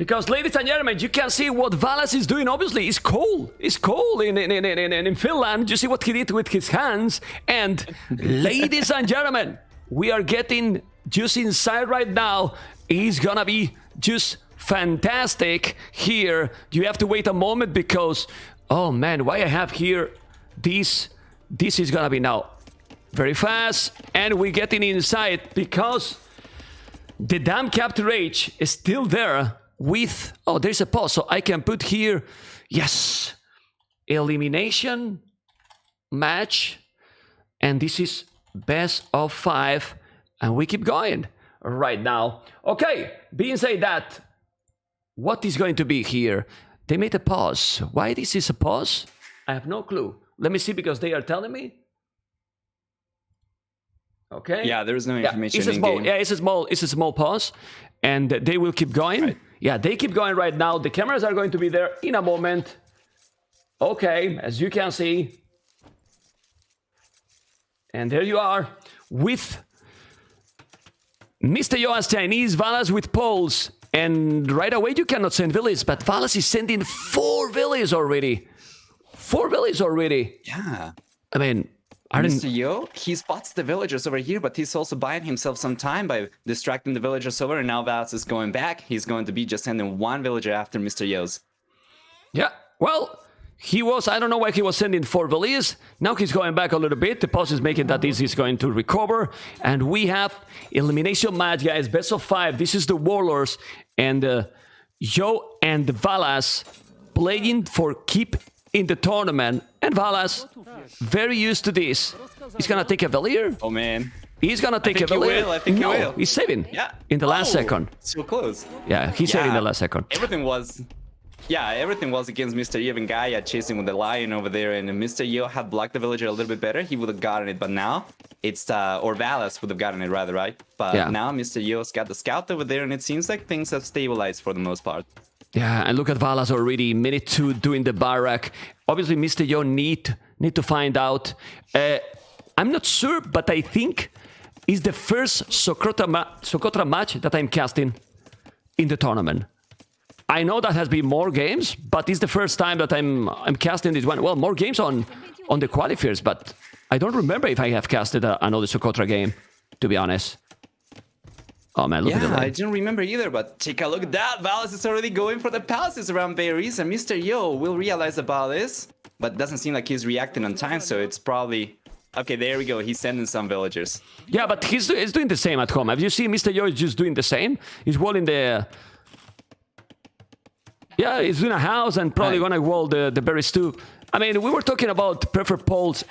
Because, ladies and gentlemen, you can see what Valas is doing. Obviously, it's cold. It's cold in Finland. You see what he did with his hands. And, ladies and gentlemen, we are getting just inside right now. He's gonna be just fantastic here. You have to wait a moment because, oh man, why I have here this is gonna be now very fast, and we're getting inside because the damn capture rage is still there with, oh, there's a pause, so I can put here, yes, elimination match, and this is best of 5, and we keep going right now. Okay, being said that, what is going to be here? They made a pause. Why this is a pause? I have no clue. Let me see, because they are telling me. Okay. Yeah, there is no information it's a in small, game. yeah, it's a small pause, and they will keep going. Right. Yeah, they keep going right now. The cameras are going to be there in a moment. Okay, as you can see. And there you are with Mr. Yo as Chinese, Valas with poles. And right away you cannot send villas, but Valas is sending 4 villas already. 4 villas already. Yeah. I mean, Mr. Yo, he spots the villagers over here, but he's also buying himself some time by distracting the villagers over, and now Valas is going back. He's going to be just sending 1 villager after Mr. Yo's. Yeah, well, he was, I don't know why he was sending 4 villas. Now he's going back a little bit. The pause is making that this is going to recover. And we have elimination match, guys, best of 5. This is the warlords, and Yo and Valas playing for keep in the tournament. And Valas, very used to this. He's gonna take a Valier. Oh man. He's gonna take a Valier. I think he will. He's saving. Yeah. In the last second. So close. Yeah, he's saving the last second. Everything was against Mr. Yo and Gaia chasing with the lion over there, and if Mr. Yo had blocked the villager a little bit better, he would have gotten it, but now it's, or Valas would have gotten it rather, right? But now Mr. Yo's got the scout over there, and it seems like things have stabilized for the most part. Yeah, and look at Valas already, minute 2 doing the barrack. Obviously, Mr. Yo need to find out. I'm not sure, but I think it's the first Socotra match that I'm casting in the tournament. I know that has been more games, but it's the first time that I'm casting this one. Well, more games on the qualifiers, but I don't remember if I have casted another Socotra game, to be honest. Oh man, look at that. Yeah, I didn't remember either, but take a look at that. Valas is already going for the palaces around berries, and Mr. Yo will realize about this, but doesn't seem like he's reacting on time, so it's probably... Okay, there we go. He's sending some villagers. Yeah, but he's doing the same at home. Have you seen Mr. Yo is just doing the same? He's walling the... Yeah, he's doing a house and probably gonna wall the berries too. I mean, we were talking about preferred poles.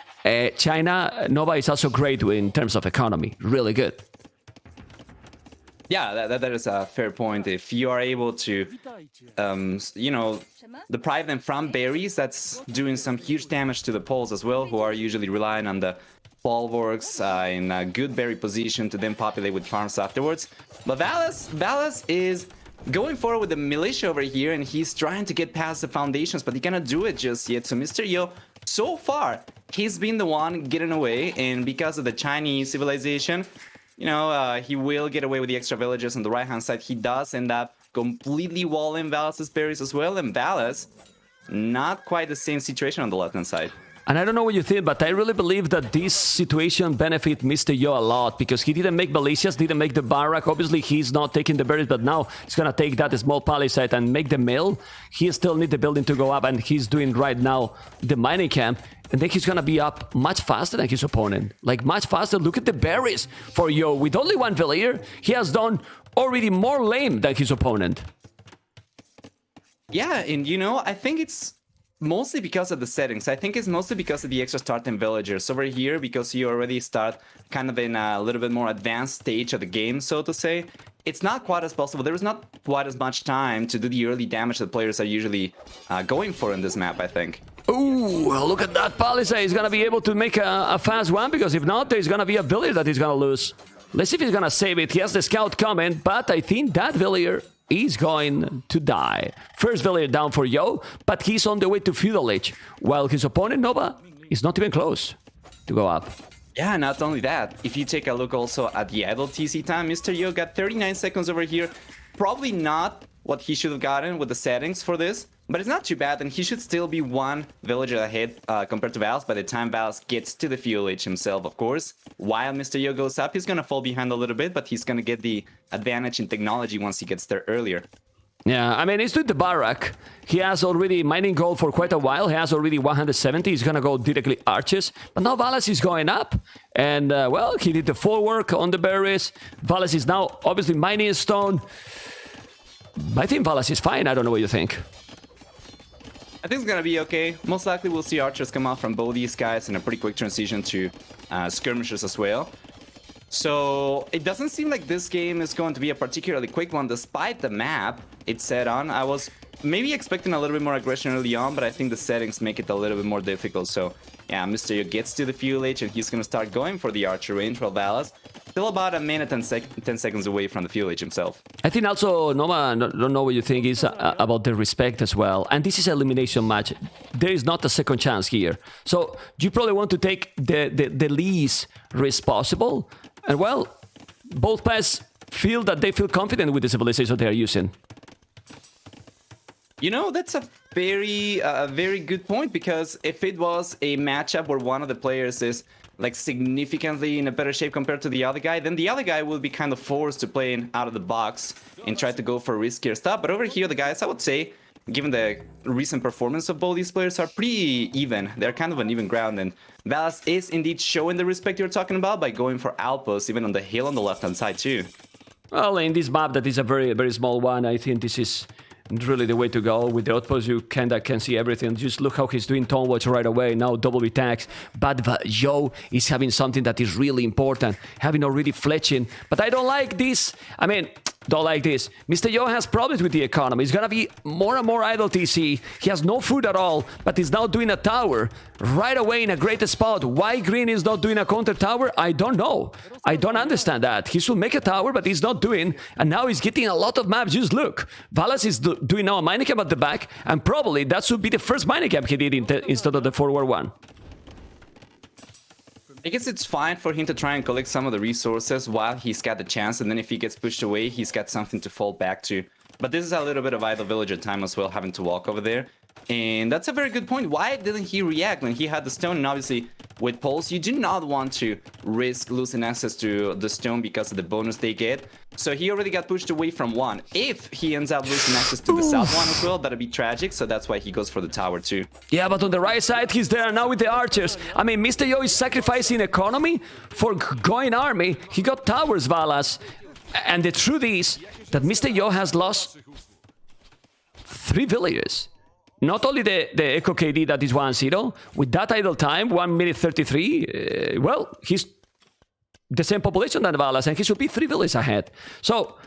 China, Nova is also great in terms of economy. Really good. Yeah, that is a fair point. If you are able to, you know, deprive them from berries, that's doing some huge damage to the poles as well, who are usually relying on the bulwarks in a good berry position to then populate with farms afterwards. But Valas is going forward with the militia over here, and he's trying to get past the foundations, but he cannot do it just yet. So Mr. Yo, so far, he's been the one getting away, and because of the Chinese civilization, you know, he will get away with the extra villages on the right-hand side. He does end up completely walling Valas' berries as well, and Valas, not quite the same situation on the left-hand side. And I don't know what you think, but I really believe that this situation benefit Mr. Yo a lot, because he didn't make militias, didn't make the barrack. Obviously, he's not taking the berries, but now he's going to take that small palisade and make the mill. He still needs the building to go up, and he's doing right now the mining camp. And then he's going to be up much faster than his opponent. Like, much faster. Look at the berries for Yo. With only 1 villager, he has done already more lame than his opponent. Yeah, and you know, I think it's mostly because of the settings. I think it's mostly because of the extra starting villagers over here, because you already start kind of in a little bit more advanced stage of the game, so to say. It's not quite as possible. There is not quite as much time to do the early damage that players are usually going for in this map, I think. Ooh, look at that palisade. He's going to be able to make a fast one, because if not, there's going to be a villager that he's going to lose. Let's see if he's going to save it. He has the scout coming, but I think that villager is going to die. First villager down for Yo, but he's on the way to feudal age, while his opponent, Nova, is not even close to go up. Yeah, not only that, if you take a look also at the idle TC time, Mr. Yo got 39 seconds over here. Probably not what he should have gotten with the settings for this, but it's not too bad, and he should still be one villager ahead compared to VALAS by the time VALAS gets to the fuel age himself, of course. While Mr. Yo goes up, he's gonna fall behind a little bit, but he's gonna get the advantage in technology once he gets there earlier. Yeah, I mean, he's doing the barrack. He has already mining gold for quite a while. He has already 170. He's going to go directly arches. But now VALAS is going up. And, well, he did the full work on the berries. VALAS is now obviously mining stone. I think VALAS is fine. I don't know what you think. I think it's gonna be okay. Most likely we'll see archers come out from both these guys in a pretty quick transition to skirmishers as well. So it doesn't seem like this game is going to be a particularly quick one despite the map it's set on. I was maybe expecting a little bit more aggression early on, but I think the settings make it a little bit more difficult. So yeah, Mr. Yo gets to the fuel age and he's gonna start going for the archer range, while VALAS still about a minute and 10 seconds away from the fuel age himself. I think also, Nova, don't know what you think, is about the respect as well. And this is an elimination match. There is not a second chance here. So you probably want to take the least risk possible. And well, both players feel that they feel confident with the civilization they are using. You know, that's a very good point, because if it was a matchup where one of the players is like significantly in a better shape compared to the other guy, then the other guy will be kind of forced to play in out of the box and try to go for riskier stuff. But over here, the guys, I would say, given the recent performance of both these players, are pretty even. They're kind of an even ground, and VALAS is indeed showing the respect you're talking about by going for outposts, even on the hill on the left-hand side too. Well, in this map that is a very small one, I think this is really the way to go. With the outpost, you kinda can see everything. Just look how he's doing Tone Watch right away. Now double attacks. But Yo is having something that is really important, having already fletching. But I don't like this. I mean, don't like this. Mr. Yo has problems with the economy. He's gonna be more and more idle TC. He has no food at all, but he's now doing a tower right away in a great spot. Why Green is not doing a counter tower? I don't know. I don't understand that. He should make a tower, but he's not doing. And now he's getting a lot of maps. Just look. VALAS is doing now a mining camp at the back, and probably that should be the first mining camp he did instead of the forward one. I guess it's fine for him to try and collect some of the resources while he's got the chance, and then if he gets pushed away, he's got something to fall back to. But this is a little bit of idle villager time as well, having to walk over there. And that's a very good point. Why didn't he react when he had the stone? And obviously, with poles, you do not want to risk losing access to the stone because of the bonus they get. So he already got pushed away from one. If he ends up losing access to the south one as well, that'd be tragic. So that's why he goes for the tower too. Yeah, but on the right side, he's there now with the archers. I mean, Mr. Yo is sacrificing economy for going army. He got towers, VALAS. And the truth is that Mr. Yo has lost 3 villages. Not only the Echo KD that is 1-0, with that idle time, 1 minute 33, well, he's the same population than VALAS, and he should be 3 villages ahead. So,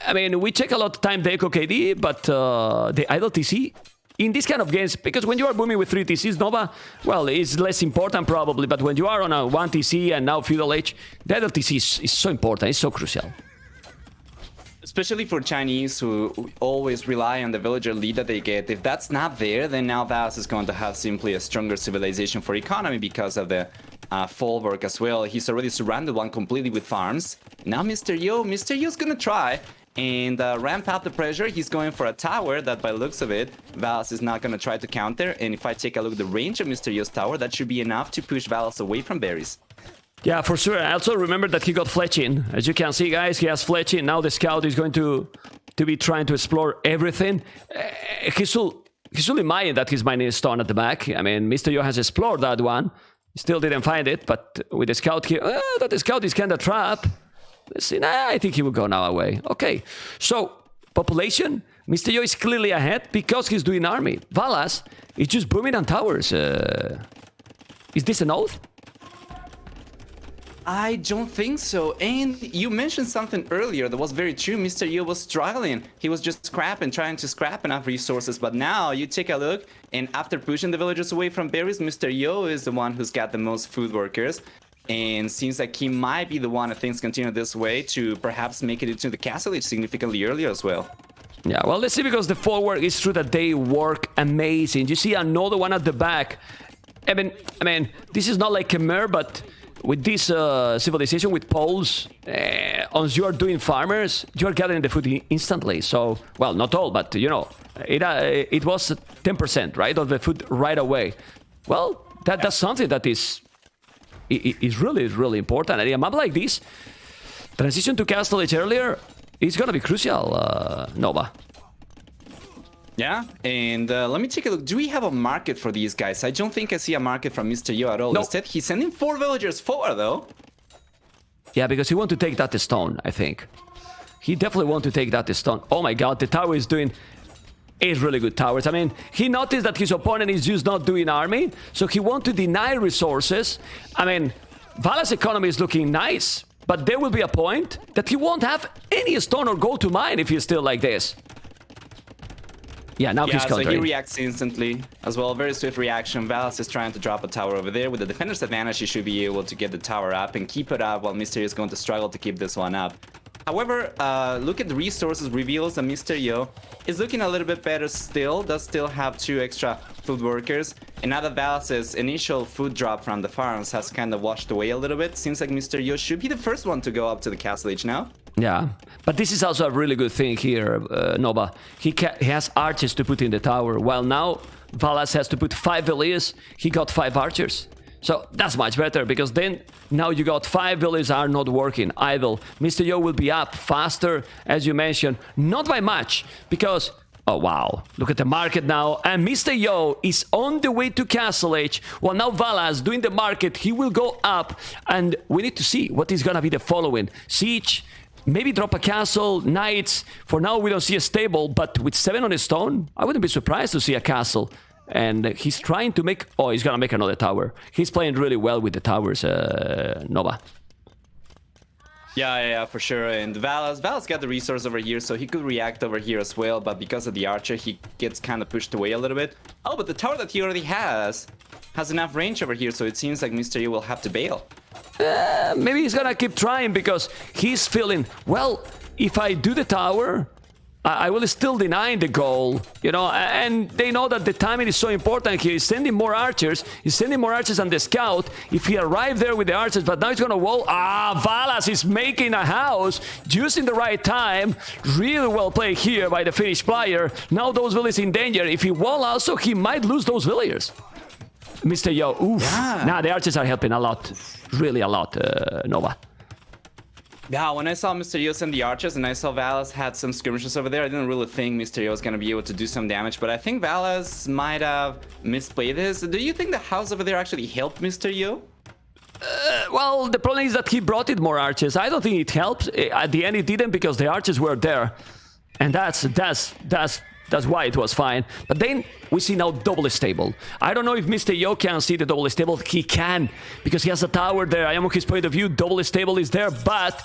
I mean, we check a lot of time the Echo KD, but the idle TC in this kind of games, because when you are booming with 3 TCs, Nova, well, it's less important probably, but when you are on a 1 TC and now Feudal Age, the idle TC is so important, it's so crucial. Especially for Chinese who always rely on the villager lead that they get. If that's not there, then now VALAS is going to have simply a stronger civilization for economy because of the fall work as well. He's already surrounded one completely with farms. Now Mr. Yo's gonna try and ramp up the pressure. He's going for a tower that by looks of it, VALAS is not gonna try to counter. And if I take a look at the range of Mr. Yo's tower, that should be enough to push VALAS away from berries. Yeah, for sure. I also remember that he got fletching. As you can see, guys, he has fletching. Now the scout is going to be trying to explore everything. He should imagine that he's mining stone at the back. I mean, Mr. Yo has explored that one. Still didn't find it, but with the scout here, that the scout is kind of trapped. Let's see. Nah, I think he will go now away. Okay, so population. Mr. Yo is clearly ahead because he's doing army. VALAS is just booming on towers. Is this an oath? I don't think so. And you mentioned something earlier that was very true. Mr. Yo was struggling. He was just trying to scrap enough resources. But now you take a look, and after pushing the villagers away from berries, Mr. Yo is the one who's got the most food workers. And seems like he might be the one, if things continue this way, to perhaps make it into the castle age significantly earlier as well. Yeah, well, let's see, because the forward is true that they work amazing. You see another one at the back. I mean, this is not like Khmer, but with this civilization with poles, once you are doing farmers, you are gathering the food instantly. So, well, not all, but you know, it was 10%, right, of the food right away. Well, that's something that is really important. And a map like this, transition to Castle Age earlier, is gonna be crucial, Nova. Yeah, and let me take a look. Do we have a market for these guys? I don't think I see a market from Mr. Yo at all. No. Instead, he's sending 4 villagers forward, though. Yeah, because he wants to take that stone, I think. He definitely wants to take that stone. Oh my god, the tower is doing 8 really good towers. I mean, he noticed that his opponent is just not doing army, so he wants to deny resources. I mean, Vala's economy is looking nice, but there will be a point that he won't have any stone or gold to mine if he's still like this. Yeah, now he's countering. So he reacts instantly as well. Very swift reaction. Valas is trying to drop a tower over there. With the defender's advantage, he should be able to get the tower up and keep it up, while Mr. Yo is going to struggle to keep this one up. However, look at the resources reveals that Mr. Yo is looking a little bit better still. Does still have 2 extra food workers. And now that Valas's initial food drop from the farms has kind of washed away a little bit, seems like Mr. Yo should be the first one to go up to the castle age now. Yeah, but this is also a really good thing here, Nova. He has archers to put in the tower, while now Valas has to put 5 villas. He got 5 archers. So that's much better, because then now you got 5 villas are not working, idle. Mr. Yo will be up faster, as you mentioned, not by much, because... Oh, wow. Look at the market now. And Mr. Yo is on the way to Castle Age. Well, now Valas doing the market. He will go up. And we need to see what is going to be the following. Siege. Maybe drop a castle. Knights. For now, we don't see a stable. But with 7 on his stone, I wouldn't be surprised to see a castle. And he's trying to make... Oh, he's going to make another tower. He's playing really well with the towers, Nova. Yeah, for sure. And Valas got the resource over here, so he could react over here as well. But because of the archer, he gets kind of pushed away a little bit. Oh, but the tower that he already has enough range over here, so it seems like Mr. Yo will have to bail. Maybe he's gonna keep trying, because he's feeling, well, if I do the tower, I will still deny the goal, you know, and they know that the timing is so important here. He's sending more archers. He's sending more archers on the scout. If he arrived there with the archers, but now he's going to wall. Valas is making a house just in the right time. Really well played here by the Finnish player. Now those villages in danger. If he wall also, he might lose those villagers. Mr. Yo, oof. Yeah. Nah, the archers are helping a lot. Really a lot, Nova. Yeah, when I saw Mr. Yo send the archers and I saw Valas had some skirmishes over there, I didn't really think Mr. Yo was going to be able to do some damage, but I think Valas might have misplayed this. Do you think the house over there actually helped Mr. Yo? Well, the problem is that he brought in more archers. I don't think it helped. At the end, it didn't, because the archers were there. And that's why it was fine. But then we see now double stable. I don't know if Mr. Yo can see the double stable. He can, because he has a tower there. I am on his point of view. Double stable is there, but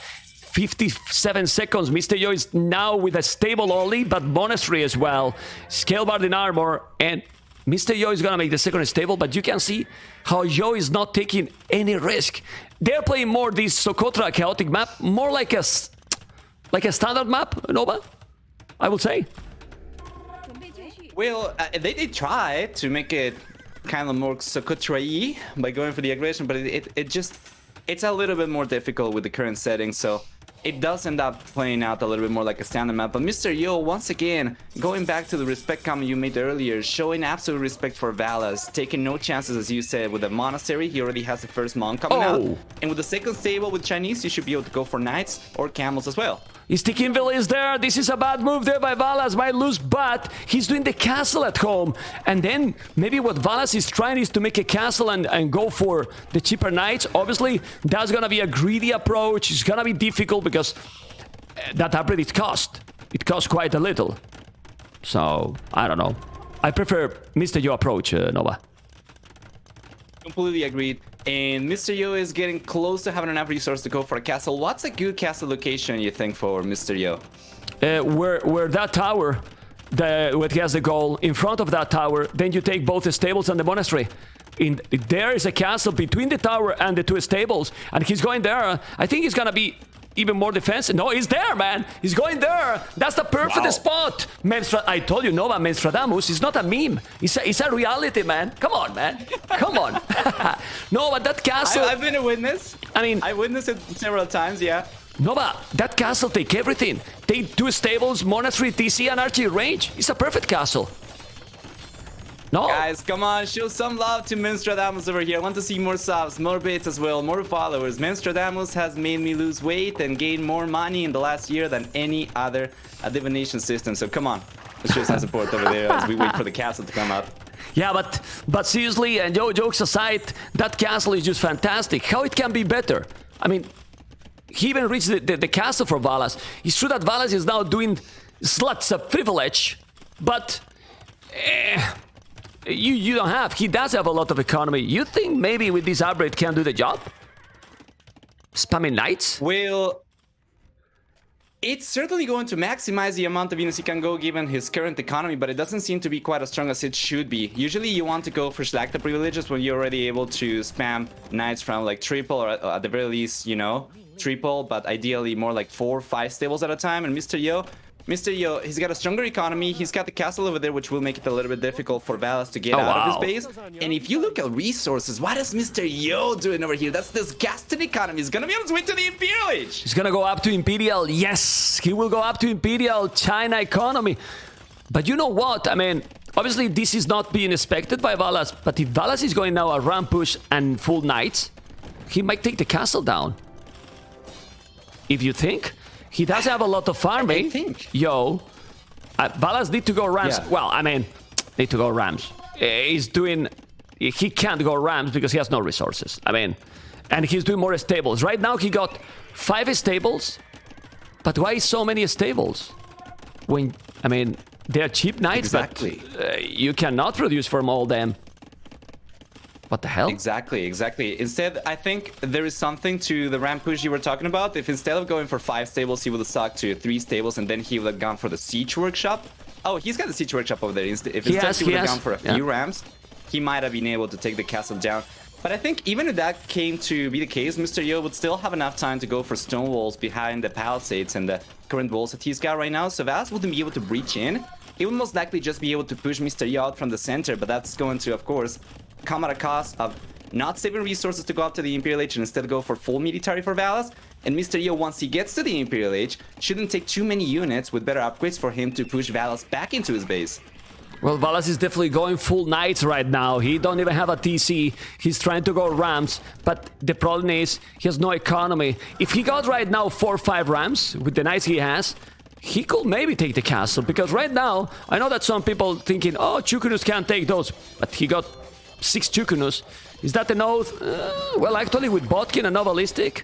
57 seconds. Mr. Yo is now with a stable only, but monastery as well. Scalebard in armor, and Mr. Yo is gonna make the second stable, but you can see how Yo is not taking any risk. They're playing more this Socotra chaotic map, more like a standard map, Nova, I would say. Well, they did try to make it kind of more Socotra-y by going for the aggression, but it's a little bit more difficult with the current settings, so it does end up playing out a little bit more like a standard map. But Mr. Yo, once again, going back to the respect comment you made earlier, showing absolute respect for Valas, taking no chances, as you said, with the monastery. He already has the first monk coming out, and with the second stable with Chinese, you should be able to go for knights or camels as well. Stickingville is there. This is a bad move there by Valas. Might lose, but he's doing the castle at home. And then maybe what Valas is trying is to make a castle and go for the cheaper knights. Obviously, that's going to be a greedy approach. It's going to be difficult because that upgrade it cost. It costs quite a little. So, I don't know. I prefer Mr. Yo approach, Nova. Completely agreed. And Mr. Yo is getting close to having enough resource to go for a castle. What's a good castle location, you think, for Mr. Yo? Where that tower, what has the goal, in front of that tower, then you take both the stables and the monastery. There is a castle between the tower and the 2 stables, and he's going there. I think he's gonna be even more defensive. No, he's there, man. He's going there. That's the perfect spot. I told you, Nova, Menstradamus is not a meme. It's a reality, man. Come on, man. Come on. No, but that castle... I've been a witness. I mean... I witnessed it several times, yeah. Nova, that castle take everything. Take 2 stables, monastery, TC, and archery range. It's a perfect castle. No. Guys, come on, show some love to Menstradamus over here. I want to see more subs, more bits as well, more followers. Menstradamus has made me lose weight and gain more money in the last year than any other divination system. So come on, let's show some support over there as we wait for the castle to come up. Yeah, but seriously, and jokes aside, that castle is just fantastic. How it can be better? I mean, he even reached the castle for Valas. It's true that Valas is now doing sluts of privilege, but... You don't have. He does have a lot of economy. You think maybe with this upgrade can do the job? Spamming knights? Well, it's certainly going to maximize the amount of units he can go given his current economy, but it doesn't seem to be quite as strong as it should be. Usually you want to go for Slacta privileges when you're already able to spam knights from like triple or at the very least, you know, triple, but ideally more like 4 or 5 stables at a time. And Mr. Yo, he's got a stronger economy. He's got the castle over there, which will make it a little bit difficult for Valas to get out of his base. And if you look at resources, what is Mr. Yo doing over here? That's disgusting economy. He's gonna be on his way to the Imperial Age. He's gonna go up to Imperial. Yes, he will go up to Imperial China economy. But you know what? I mean, obviously this is not being expected by Valas. But if Valas is going now a ramp push and full knights, he might take the castle down. If you think. He does have a lot of farming. I think. Yo, Valas need to go Rams. Yeah. Well, I mean, need to go Rams. He's doing... He can't go Rams because he has no resources. I mean, and he's doing more stables. Right now he got 5 stables. But why so many stables? When, I mean, they're cheap knights, exactly. But you cannot produce from all them. What the hell? Exactly. Instead, I think there is something to the ramp push you were talking about. If instead of going for 5 stables, he would have stuck to 3 stables and then he would have gone for the siege workshop. Oh, he's got the siege workshop over there. If instead he would have gone for a few rams, he might have been able to take the castle down. But I think even if that came to be the case, Mr. Yo would still have enough time to go for stone walls behind the palisades and the current walls that he's got right now. So Valas wouldn't be able to breach in. He would most likely just be able to push Mr. Yo out from the center, but that's going to, of course, come at a cost of not saving resources to go up to the Imperial Age and instead go for full military for Valas. And Mr. Yo, once he gets to the Imperial Age, shouldn't take too many units with better upgrades for him to push Valas back into his base. Well, Valas is definitely going full knights right now. He don't even have a TC. He's trying to go rams, but the problem is he has no economy. If he got right now 4 or 5 rams with the knights he has, he could maybe take the castle. Because right now, I know that some people thinking, oh, Chukunus can't take those, but he got 6 Chukunus. Is that an oath? Well, actually, with Botkin and Novalistic,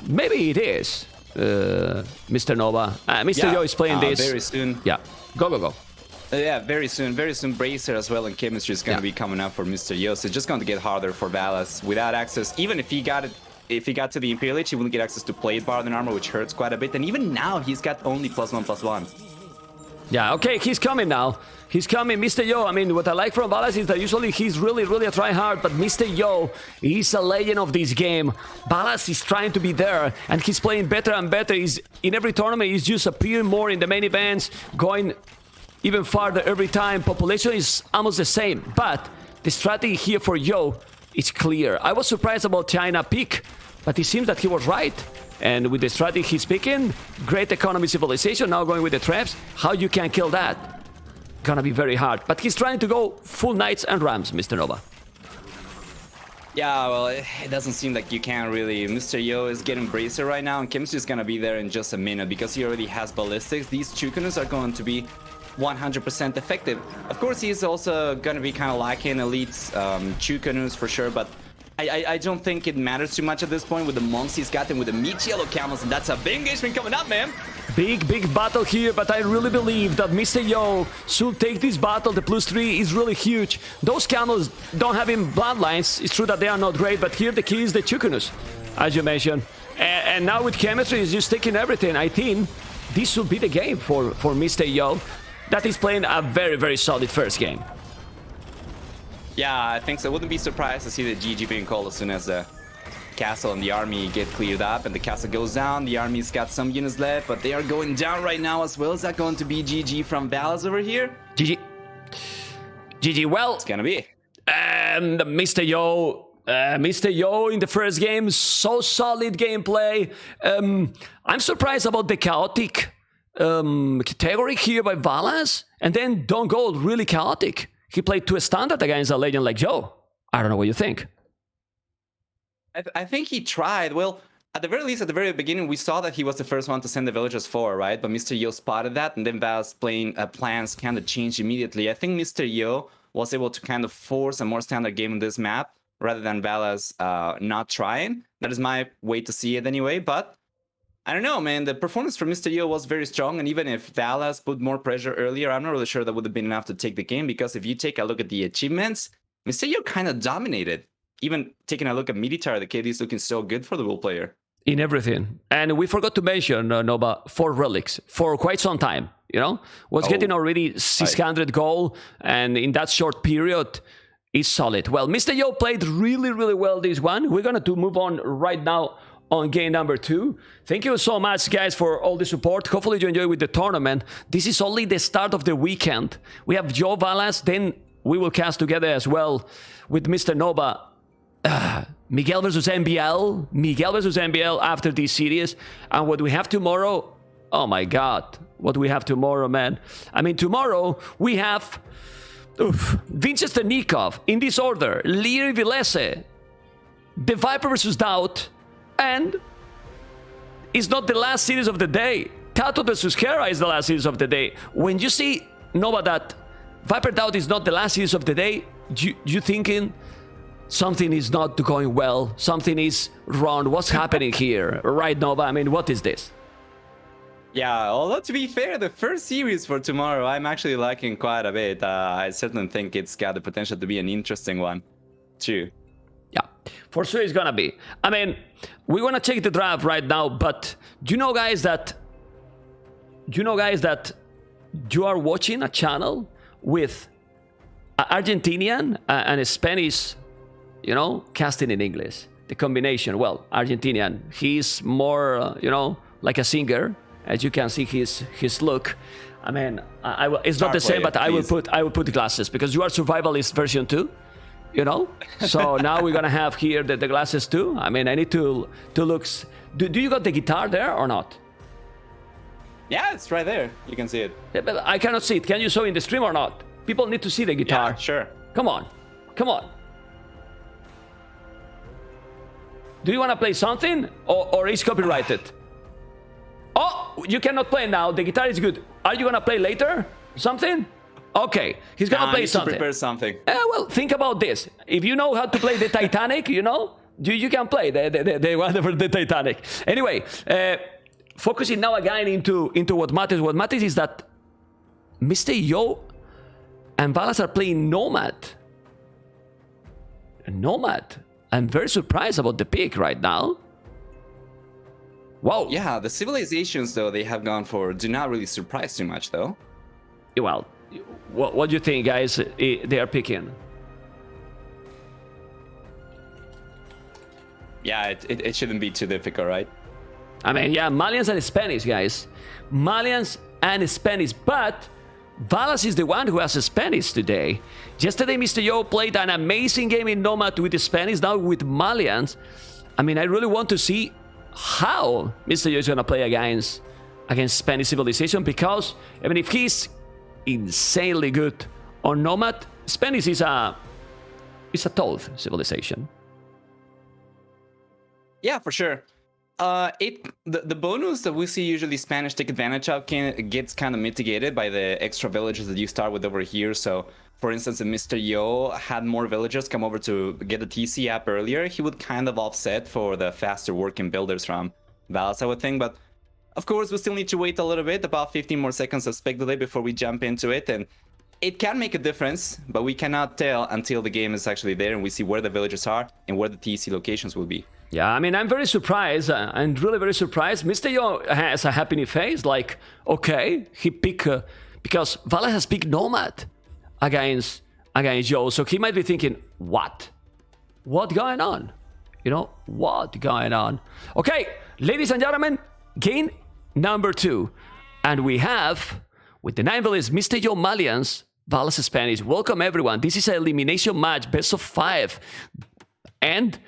maybe it is, Mr. Nova. Mr. Yo is playing this. Very soon. Yeah, go. Yeah, very soon. Bracer as well and chemistry is going to be coming up for Mr. Yo. So it's just going to get harder for Valas without access. Even if he got to the Imperial Age, he wouldn't get access to plate bar and armor, which hurts quite a bit. And even now, he's got only +1/+1. Yeah, okay, he's coming now. He's coming, Mr. Yo. I mean, what I like from Valas is that usually he's really a try-hard, but Mr. Yo, he's a legend of this game. Valas is trying to be there, and he's playing better and better. He's, in every tournament, he's just appearing more in the main events, going even farther every time. Population is almost the same, but the strategy here for Yo is clear. I was surprised about China pick, but it seems that he was right. And with the strategy he's picking, great economy civilization, now going with the traps, how you can kill that? Gonna be very hard. But he's trying to go full knights and rams, Mr. Nova. Yeah, well, it doesn't seem like you can really. Mr. Yo is getting Bracer right now, and chemistry is gonna be there in just a minute because he already has ballistics. These Chukunus are going to be 100% effective. Of course, he's also gonna be kind of lacking elites, Chukunus for sure, but I don't think it matters too much at this point with the monks he's got and with the meat yellow camels, and that's a big engagement coming up, man. Big battle here, but I really believe that Mr. Yo should take this battle. The +3 is really huge. Those camels don't have him bloodlines. It's true that they are not great, but here the key is the Chukunus, as you mentioned. And now with chemistry, he's just taking everything. I think this should be the game for Mr. Yo. That is playing a very solid first game. Yeah, I think so. Wouldn't be surprised to see the GG being called as soon as the castle and the army get cleared up, and the castle goes down. The army's got some units left, but they are going down right now as well. Is that going to be GG from VALAS over here? GG. GG. Well, It's gonna be. and Mr. Yo in the first game, so solid gameplay. I'm surprised about the chaotic category here by VALAS, and then don't go really chaotic. He played to a standard against a legend like Joe. I don't know what you think. I think he tried. Well, at the very least, at the very beginning, we saw that he was the first one to send the villagers forward, right? But Mr. Yo spotted that, and then VALAS playing plans kind of changed immediately. I think Mr. Yo was able to kind of force a more standard game on this map, rather than VALAS not trying. That is my way to see it anyway, but I don't know, man. The performance from Mr. Yo was very strong, and even if VALAS put more pressure earlier, I'm not really sure that would have been enough to take the game, because if you take a look at the achievements, Mr. Yo kind of dominated. Even taking a look at Militar, the KD is looking so good for the Will player. In everything. And we forgot to mention, Nova, 4 relics for quite some time, you know? Was getting already 600 gold, and in that short period, is solid. Well, Mr. Yo played really, really well this one. We're going to move on right now on game number 2. Thank you so much, guys, for all the support. Hopefully you enjoy with the tournament. This is only the start of the weekend. We have Joe VALAS, then we will cast together as well with Mr. Nova. Miguel versus MBL. Miguel versus MBL after this series. And what we have tomorrow, oh my god, what do we have tomorrow, man? I mean, tomorrow we have Winchester Nikov, in this order, Leary Vilese, the Viper versus Doubt, and it's not the last series of the day. Tato versus Hera is the last series of the day. When you see, Nova, that Viper Doubt is not the last series of the day, you thinking something is not going well, something is wrong, what's happening here? Right, Nova? I mean, what is this? Yeah, although to be fair, the first series for tomorrow, I'm actually liking quite a bit. I certainly think it's got the potential to be an interesting one, too. Yeah, for sure it's gonna be. I mean, we wanna check the draft right now, but do you know, guys, that you are watching a channel with an Argentinian and a Spanish, you know, casting in English? The combination, well, Argentinian, he's more, you know, like a singer. As you can see, his look. I mean, it's not the same, but I will put glasses, because you are survivalist version 2, you know. So now we're gonna have here the glasses too. I mean, I need to look. Do you got the guitar there or not? Yeah, it's right there. You can see it. Yeah, but I cannot see it. Can you show in the stream or not? People need to see the guitar. Yeah, sure. Come on, come on. Do you want to play something, or is copyrighted? Oh, you cannot play now. The guitar is good. Are you gonna play later? Something? Okay, he's gonna play something. Prepare something. Well, think about this. If you know how to play the Titanic, you know, you can play the whatever the Titanic. Anyway, focusing now again into what matters. What matters is that Mr. Yo and VALAS are playing Nomad. Nomad. I'm very surprised about the pick right now. Wow. Yeah, the civilizations, though, they have gone for do not really surprise too much, though. Well, what do you think, guys, they are picking? Yeah, it shouldn't be too difficult, right? I mean, yeah, Malians and Spanish, guys. Malians and Spanish, but VALAS is the one who has a Spanish today. Yesterday, Mr. Yo played an amazing game in Nomad with the Spanish, now with Malians. I mean, I really want to see how Mr. Yo is going to play against Spanish civilization, because even if he's insanely good on Nomad, Spanish is a tough civilization. Yeah, for sure. The bonus that we see usually Spanish take advantage of gets kind of mitigated by the extra villagers that you start with over here. So, for instance, if Mr. Yo had more villagers come over to get the TC app earlier, he would kind of offset for the faster working builders from VALAS, I would think. But of course, we still need to wait a little bit, about 15 more seconds of spec delay before we jump into it. And it can make a difference, but we cannot tell until the game is actually there and we see where the villagers are and where the TC locations will be. Yeah, I mean, I'm very surprised. I'm really very surprised. Mr. Yo has a happy face, like, okay, he picked, because VALAS has picked Nomad against Yo, so he might be thinking, what going on? You know, what going on? Okay, ladies and gentlemen, game number 2. And we have, with the 9 villains, Mr. Joe Malians, VALAS Spanish. Welcome, everyone. This is an elimination match, best of 5. And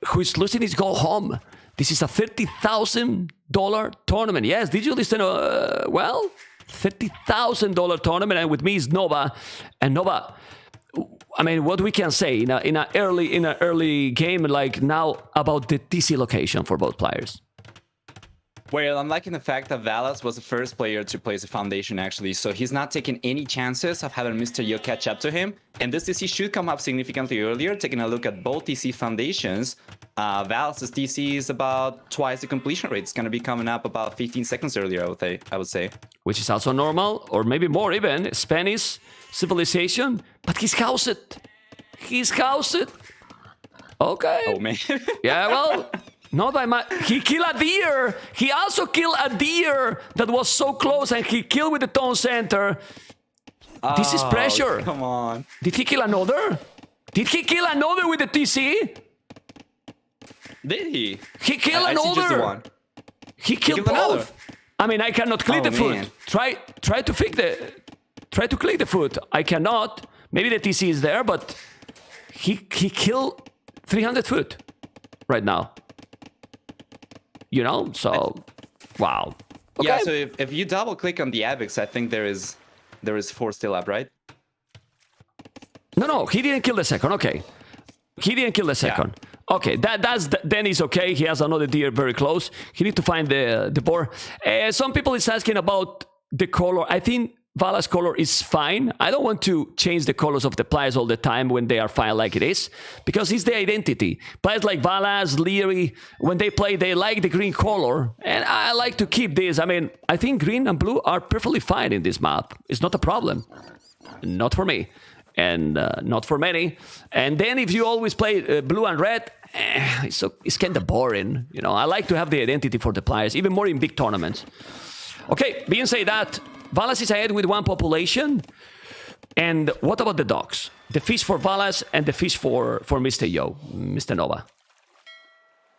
who's losing is go home. This is a $30,000 tournament. Yes, did you listen? Well, $30,000 tournament. And with me is Nova. And Nova, I mean, what we can say in an early game like now about the TC location for both players. Well, I'm liking the fact that VALAS was the first player to place a foundation, actually, so he's not taking any chances of having Mr. Yo catch up to him. And this TC should come up significantly earlier. Taking a look at both TC foundations, VALAS' TC is about twice the completion rate. It's going to be coming up about 15 seconds earlier, I would say. Which is also normal, or maybe more even. Spanish civilization, but he's housed. He's housed. Okay. Oh, man. Yeah, well... Not by much. He killed a deer. He also killed a deer that was so close, and he killed with the town center. Oh, this is pressure. Come on. Did he kill another? Did he kill another with the TC? Did he? He killed another. Just the one. He killed both. Another. I mean, I cannot click the foot. Try to fix the. Try to click the foot. I cannot. Maybe the TC is there, but he killed 300 foot right now. You know, so wow. Okay. Yeah, so if you double click on the Abex, I think there is 4 still up, right? No, he didn't kill the second. Okay, he didn't kill the second. Yeah. Okay, then he's okay. He has another deer very close. He need to find the boar. Some people is asking about the color. I think VALAS color is fine. I don't want to change the colors of the players all the time when they are fine like it is, because it's the identity. Players like VALAS, Leary, when they play, they like the green color, and I like to keep this. I mean, I think green and blue are perfectly fine in this map. It's not a problem. Not for me, and not for many. And then if you always play blue and red, it's kind of boring. You know, I like to have the identity for the players, even more in big tournaments. Okay, being said that, VALAS is ahead with 1 population. And what about the dogs? The fish for VALAS and the fish for Mr. Yo, Mr. Nova.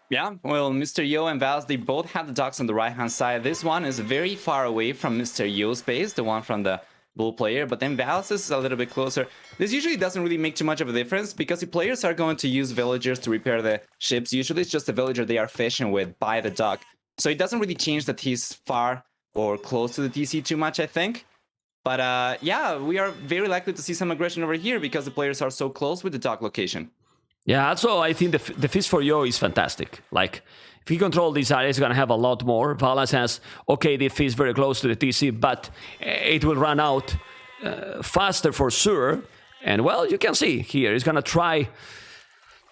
Yeah, well, Mr. Yo and VALAS, they both have the dogs on the right-hand side. This one is very far away from Mr. Yo's base, the one from the bull player, but then VALAS is a little bit closer. This usually doesn't really make too much of a difference, because the players are going to use villagers to repair the ships. Usually it's just the villager they are fishing with by the dock. So it doesn't really change that he's far or close to the TC too much, I think. But yeah, we are very likely to see some aggression over here because the players are so close with the dock location. Yeah, also I think the fish for Yo is fantastic. Like, if he control this area, he's going to have a lot more. VALAS has, okay, the fish very close to the TC, but it will run out faster for sure. And well, you can see here, he's going to try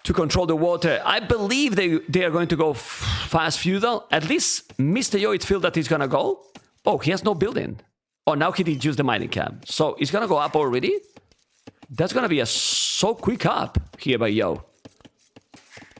to control the water. I believe they are going to go fast feudal. At least Mr. Yo, it feels that he's going to go. Oh, he has no building. Oh, now he did use the mining camp. So he's going to go up already? That's going to be a so quick up here by Yo.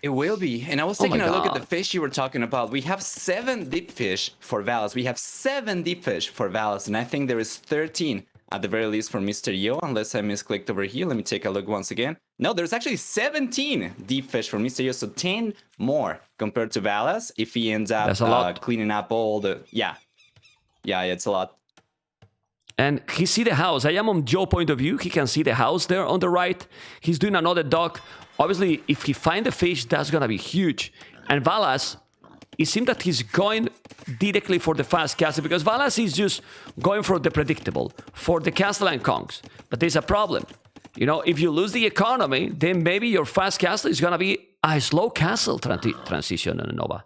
It will be. And I was taking a look at the fish you were talking about. We have 7 deep fish for VALAS. We have 7 deep fish for VALAS. And I think there is 13 at the very least for Mr. Yo, unless I misclicked over here. Let me take a look once again. No, there's actually 17 deep fish for Mr. Yo, so 10 more compared to VALAS if he ends up cleaning up all the... Yeah, it's a lot. And he see the house. I am on Joe's point of view. He can see the house there on the right. He's doing another dock. Obviously, if he find the fish, that's going to be huge. And VALAS, it seems that he's going directly for the fast castle, because VALAS is just going for the predictable, for the castle and conks. But there's a problem. You know, if you lose the economy, then maybe your fast castle is going to be a slow castle transition in Nova.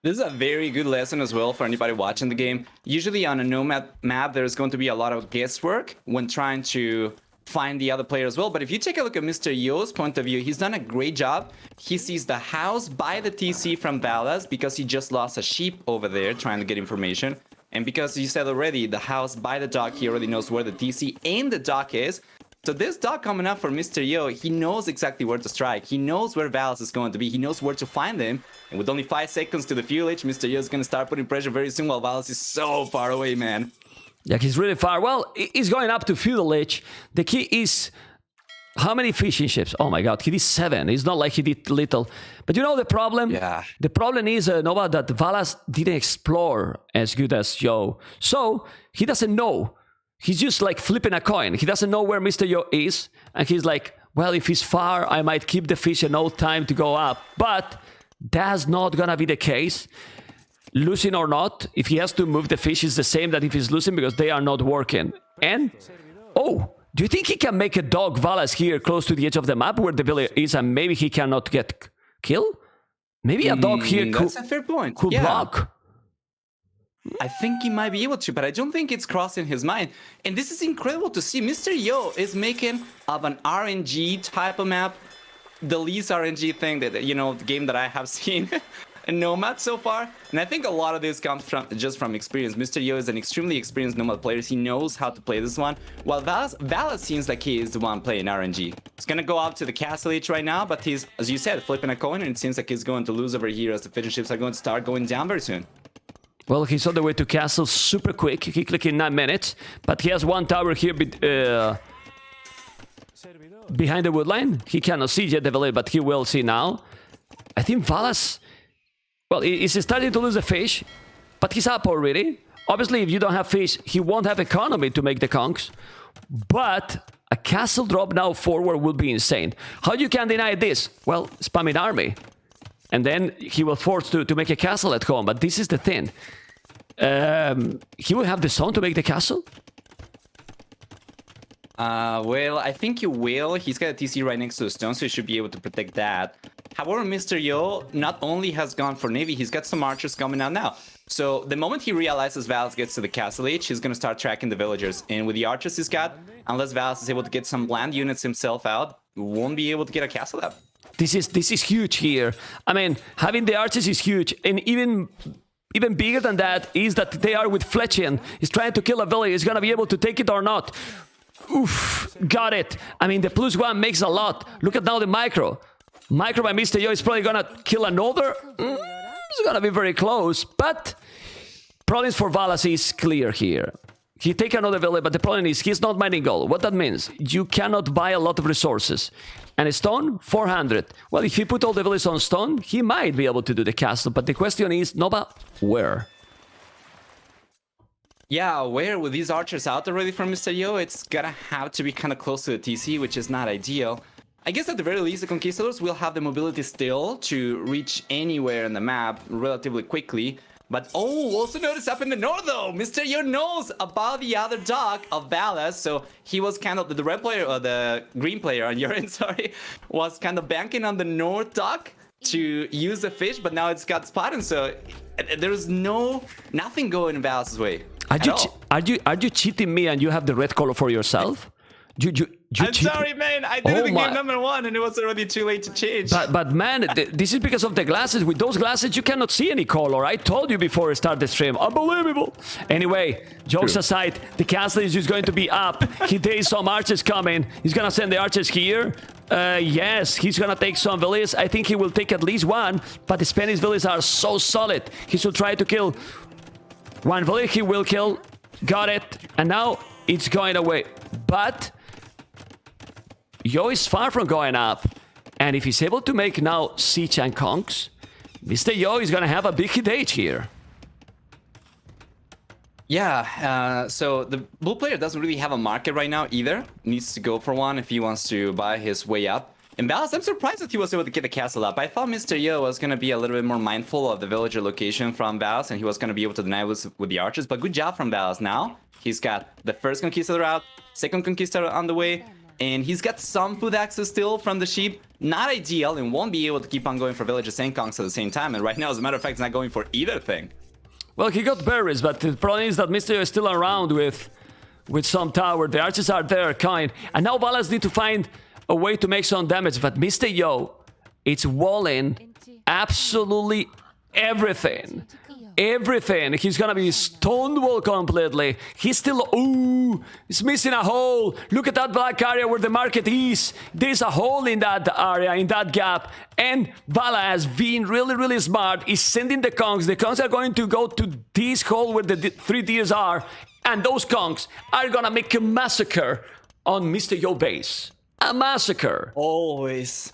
This is a very good lesson as well for anybody watching the game. Usually on a nomad map, there's going to be a lot of guesswork when trying to find the other player as well. But if you take a look at Mr. Yo's point of view, he's done a great job. He sees the house by the TC from VALAS because he just lost a sheep over there trying to get information. And because you said already, the house by the dock, he already knows where the TC and the dock is. So this dock coming up for Mr. Yo, he knows exactly where to strike. He knows where VALAS is going to be. He knows where to find them. And with only 5 seconds to the fuel age, Mr. Yo is going to start putting pressure very soon while VALAS is so far away, man. Yeah, he's really far. Well, he's going up to feudal age. The key is How many fishing ships? Oh my god, he did 7. It's not like he did little. But you know the problem? Yeah. The problem is, Nova, that Valas didn't explore as good as Yo. So, he doesn't know. He's just like flipping a coin. He doesn't know where Mr. Yo is. And he's like, well, if he's far, I might keep the fish and no time to go up. But that's not gonna be the case. Losing or not, if he has to move the fish, it's the same that if he's losing because they are not working. And, oh, do you think he can make a dog Valas here close to the edge of the map where the village is and maybe he cannot get killed? Maybe a dog here That's a fair point. could block. I think he might be able to, but I don't think it's crossing his mind. And this is incredible to see. Mr. Yo is making of an RNG type of map the least RNG thing that, you know, the game that I have seen in Nomad so far. And I think a lot of this comes from just from experience. Mr. Yo is an extremely experienced Nomad player. He knows how to play this one. While Valas seems like he is the one playing RNG. He's gonna go out to the castle edge right now, but he's, as you said, flipping a coin, and it seems like he's going to lose over here as the fishing ships are going to start going down very soon. Well, he's on the way to castle super quick. He clicked in 9 minutes, but he has one tower here behind the wood line. He cannot see yet the village, but he will see now. I think Valas, well, he's starting to lose the fish, but he's up already. Obviously, if you don't have fish, he won't have economy to make the conks. But a castle drop now forward will be insane. How you can deny this? Well, spamming army. And then he will force to make a castle at home. But this is the thing. He will have the zone to make the castle? Well, I think he will. He's got a TC right next to the stone, so he should be able to protect that. However, Mr. Yo not only has gone for Navy, he's got some archers coming out now. So the moment he realizes Valas gets to the castle age, he's going to start tracking the villagers. And with the archers he's got, unless Valas is able to get some land units himself out, won't be able to get a castle up. This is huge here. I mean, having the archers is huge. And even bigger than that is that they are with Fletchian. He's trying to kill a village. He's going to be able to take it or not. Oof, got it. I mean, the +1 makes a lot. Look at now the micro. Micro by Mr. Yo is probably gonna kill another. It's gonna be very close, but problems for Valas is clear here. He take another village, but the problem is he's not mining gold. What that means? You cannot buy a lot of resources. And a stone, 400. Well, if he put all the villages on stone, he might be able to do the castle. But the question is, Nova, where? Yeah, where with these archers out already from Mr. Yo, it's gonna have to be kind of close to the TC, which is not ideal. I guess at the very least, the Conquistadors will have the mobility still to reach anywhere in the map relatively quickly. But oh, also notice up in the north though, Mr. Yo knows about the other dock of Valas, so he was kind of the red player or the green player on your end, sorry, was kind of banking on the north dock to use the fish, but now it's got spotted, so there's nothing going in Valas' way. Are you cheating me and you have the red color for yourself? I'm sorry, man. I did it in game number 1 and it was already too late to change. But man, this is because of the glasses. With those glasses, you cannot see any color. I told you before I start the stream. Unbelievable. Anyway, jokes aside, the castle is just going to be up. He days some archers coming. He's going to send the archers here. Yes, he's going to take some villages. I think he will take at least one. But the Spanish villages are so solid. He should try to kill one village. He will kill. Got it. And now it's going away. But Yo is far from going up. And if he's able to make now siege and conks, Mr. Yo is going to have a big hit age here. Yeah, so the blue player doesn't really have a market right now either. Needs to go for one if he wants to buy his way up. And Valas, I'm surprised that he was able to get the castle up. I thought Mr. Yo was going to be a little bit more mindful of the villager location from Valas, and he was going to be able to deny with the archers. But good job from Valas now. He's got the first Conquistador out, second Conquistador on the way, and he's got some food access still from the sheep. Not ideal, and won't be able to keep on going for villages and conks at the same time. And right now, as a matter of fact, he's not going for either thing. Well, he got berries, but the problem is that Mr. Yo is still around with some tower. The archers are there, kind. And now Valas need to find a way to make some damage. But Mr. Yo, it's walling absolutely everything. Everything. He's gonna be stonewall completely. He's still... Ooh! He's missing a hole. Look at that black area where the market is. There's a hole in that area, in that gap. And Valas, being really, really smart, is sending the conks. The conks are going to go to this hole where the 3 deers are. And those conks are gonna make a massacre on Mr. Yo base. a massacre. Always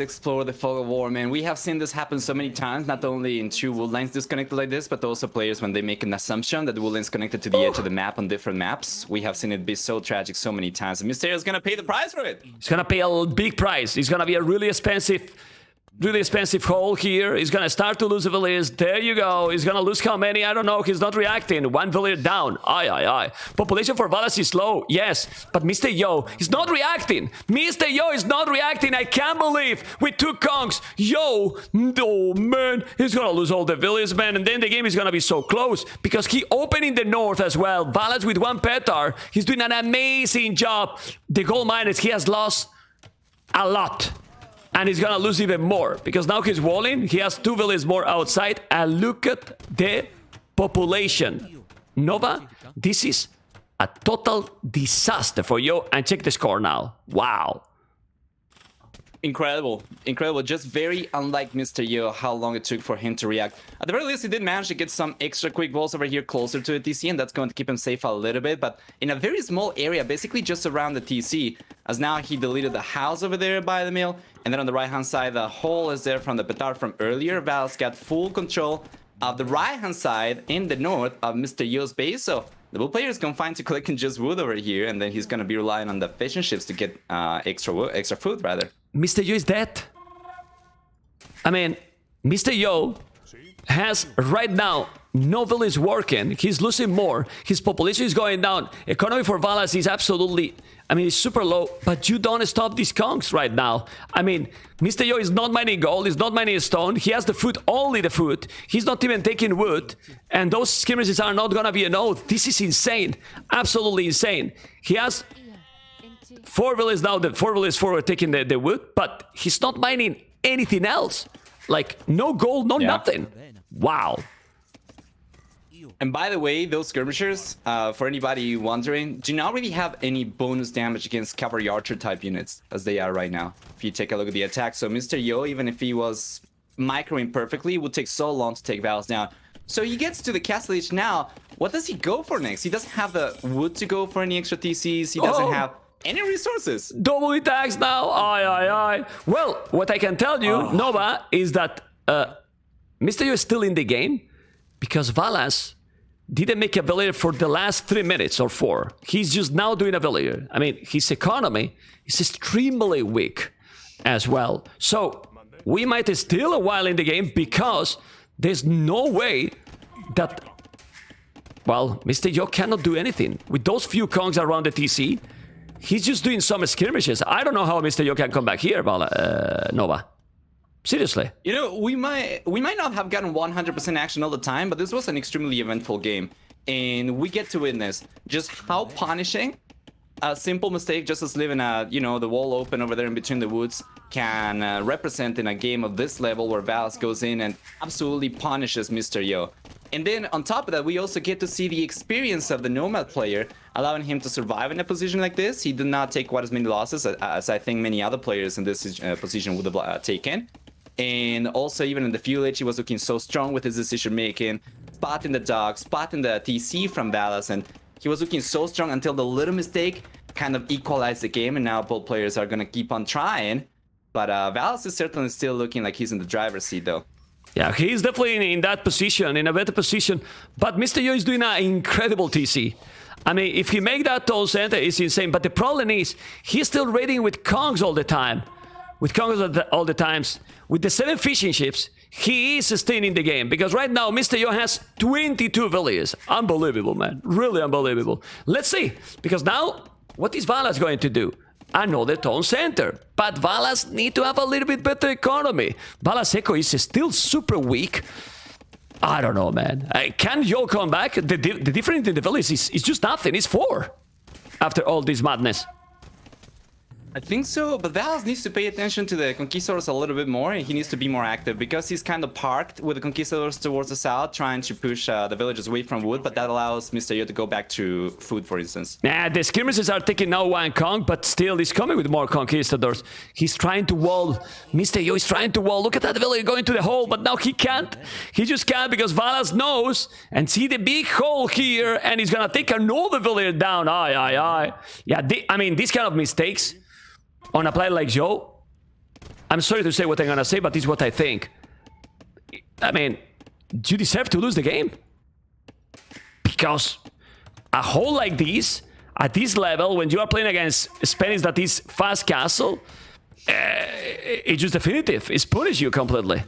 explore the fog of war, man. We have seen this happen so many times, not only in two wood lines disconnected like this, but also players when they make an assumption that the wood line's connected to the edge of the map on different maps. We have seen it be so tragic so many times. And Mysterio is gonna pay the price for it. He's gonna pay a big price. It's gonna be a really expensive hole here. He's gonna start to lose the village. There you go. He's gonna lose how many? I don't know. He's not reacting. One village down. Aye. Population for Valas is low. Yes, but Mr. Yo is not reacting. Mr. Yo is not reacting. I can't believe with 2 conks. Yo, oh man, he's gonna lose all the villages, man. And then the game is gonna be so close because he opened in the north as well. Valas with 1 petar. He's doing an amazing job. The gold miners, he has lost a lot. And he's gonna lose even more because now he's walling. He has 2 villages more outside. And look at the population. Nova, this is a total disaster for you. And check the score now. Wow. Incredible. Just very unlike Mr. Yo, how long it took for him to react. At the very least, he did manage to get some extra quick balls over here closer to the TC, and that's going to keep him safe a little bit. But in a very small area, basically just around the TC, as now he deleted the house over there by the mill. And then on the right-hand side, the hole is there from the petard from earlier. Val's got full control of the right-hand side in the north of Mr. Yo's base. So the blue player is confined to collecting just wood over here, and then he's going to be relying on the fishing ships to get extra food, rather. Mr. Yo is dead. I mean, Mr. Yo has right now no village working. He's losing more. His population is going down. Economy for Valas is absolutely, I mean, it's super low. But you don't stop these conks right now. I mean, Mr. Yo is not mining gold. He's not mining stone. He has the food, only the food. He's not even taking wood. And those skirmishes are not going to be a no. This is insane. Absolutely insane. He has 4 villages now. The 4 villages are taking the wood. But he's not mining anything else. Like, no gold, no nothing. Wow. And by the way, those skirmishers, for anybody wondering, do not really have any bonus damage against cavalry archer type units as they are right now. If you take a look at the attack, so Mr. Yo, even if he was microing perfectly, it would take so long to take Valas down. So he gets to the castle age now. What does he go for next? He doesn't have the wood to go for any extra TCs. He doesn't have any resources. Double attacks now. Aye. Well, what I can tell you, Nova, is that Mr. Yo is still in the game because Valas didn't make a villager for the last 3 minutes or 4. He's just now doing a villager. I mean, his economy is extremely weak as well. So we might still a while in the game because there's no way that, well, Mr. Yo cannot do anything. With those few congs around the TC, he's just doing some skirmishes. I don't know how Mr. Yo can come back here, Nova. Seriously. You know, we might not have gotten 100% action all the time, but this was an extremely eventful game. And we get to witness just how punishing a simple mistake, just as leaving the wall open over there in between the woods, can represent in a game of this level where Valas goes in and absolutely punishes Mr. Yo. And then on top of that, we also get to see the experience of the Nomad player, allowing him to survive in a position like this. He did not take quite as many losses as I think many other players in this position would have taken. And also, even in the fuel age, he was looking so strong with his decision making, spotting the dog, spotting the TC from Valas, and he was looking so strong until the little mistake kind of equalized the game. And now both players are going to keep on trying. But Valas is certainly still looking like he's in the driver's seat, though. Yeah, he's definitely in that position, in a better position. But Mr. Yo is doing an incredible TC. I mean, if he make that toll center, it's insane. But the problem is, he's still raiding with Kongs all the time. With Conquerors all the times. With the 7 fishing ships, he is sustaining the game. Because right now, Mr. Yo has 22 villages. Unbelievable, man. Really unbelievable. Let's see. Because now, what is Valas going to do? Another town center. But Valas need to have a little bit better economy. Valas Eco is still super weak. I don't know, man. Can Yo come back? The difference in the village is just nothing. It's 4. After all this madness. I think so, but Valas needs to pay attention to the Conquistadors a little bit more, and he needs to be more active because he's kind of parked with the Conquistadors towards the south, trying to push the villagers away from wood, but that allows Mr. Yo to go back to food, for instance. Yeah, the skirmishes are taking now 1 Kong, but still he's coming with more Conquistadors. He's trying to wall. Mr. Yo is trying to wall. Look at that villager going to the hole, but now he can't. He just can't because Valas knows and see the big hole here, and he's gonna take another villager down. Aye. Yeah, I mean, these kind of mistakes on a player like Joe, I'm sorry to say what I'm gonna say, but this is what I think. I mean, you deserve to lose the game. Because a hole like this, at this level, when you are playing against Spanish that is fast castle, it's just definitive. It's punish you completely.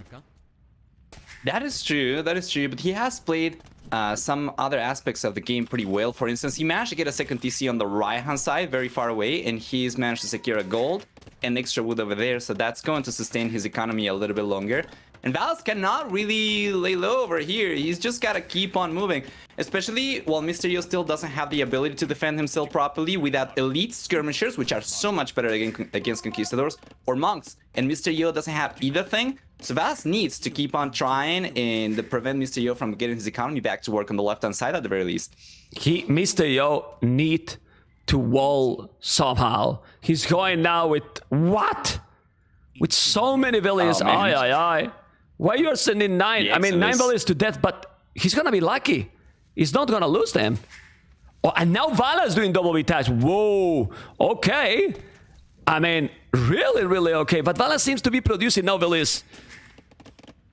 That is true, but he has played some other aspects of the game pretty well. For instance, he managed to get a second TC on the right-hand side, very far away, and he's managed to secure a gold and extra wood over there, so that's going to sustain his economy a little bit longer. And VALAS cannot really lay low over here. He's just got to keep on moving. Especially while Mr. Yo still doesn't have the ability to defend himself properly without elite skirmishers, which are so much better against conquistadors, or monks. And Mr. Yo doesn't have either thing. So VALAS needs to keep on trying and prevent Mr. Yo from getting his economy back to work on the left-hand side at the very least. Mr. Yo need to wall somehow. He's going now with what? With so many villages. Aye. Why you are sending 9? Yeah, I mean, 9 villages to death, but he's gonna be lucky. He's not gonna lose them. Oh, and now VALAS doing double detach. Whoa. Okay. I mean, really okay. But VALAS seems to be producing now villages.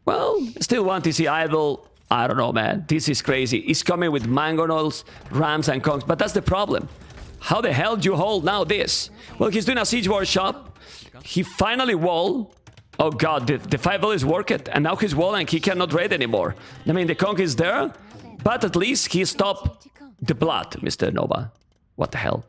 Well, still want to see idle. I don't know, man. This is crazy. He's coming with mangonels, rams, and conks. But that's the problem. How the hell do you hold now this? Well, he's doing a siege workshop. He finally wall. Oh god, the 5 villages work it. And now he's wall and he cannot raid anymore. I mean, the conk is there. But at least he stopped the blood, Mr. Nova. What the hell?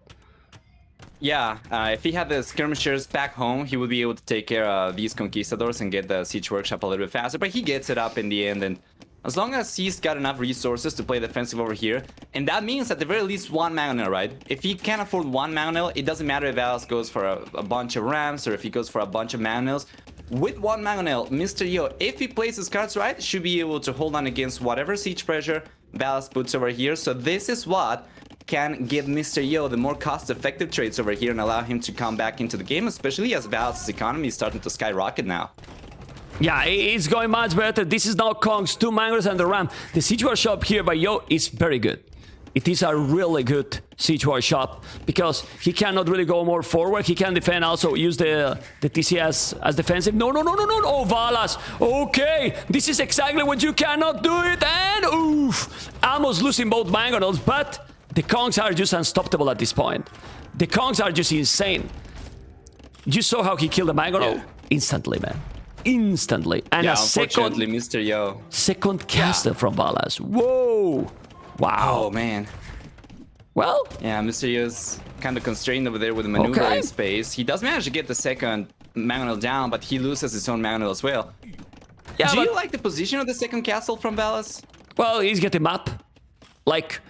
Yeah, if he had the skirmishers back home, he would be able to take care of these conquistadors and get the siege workshop a little bit faster. But he gets it up in the end, and as long as he's got enough resources to play defensive over here, and that means at the very least 1 mangonel, right? If he can't afford 1 mangonel, it doesn't matter if VALAS goes for a bunch of rams or if he goes for a bunch of mangonels. With 1 mangonel, Mr. Yo, if he plays his cards right, should be able to hold on against whatever siege pressure VALAS puts over here. So this is what can give Mr. Yo the more cost-effective trades over here and allow him to come back into the game, especially as VALAS' economy is starting to skyrocket now. Yeah, it's going much better. This is now Kongs, 2 mangoes and the ram. The siege workshop here by Yo is very good. It is a really good siege workshop because he cannot really go more forward. He can defend, also use the TCS as defensive. No. Oh, VALAS. Okay, this is exactly what you cannot do it. And oof, almost losing both mangonels, but the Kongs are just unstoppable at this point. The Kongs are just insane. You saw how he killed the mangonel? Yeah. Instantly, man. Instantly. And yeah, a unfortunately, Mr. Yo. second caster from VALAS. Whoa. Wow. Oh, man. Well, yeah, Mr. Yo's kind of constrained over there with the maneuvering space. He does manage to get the second mangonel down, but he loses his own mangonel as well. yeah, Do you like the position of the second castle from VALAS? well, he's getting map. Like,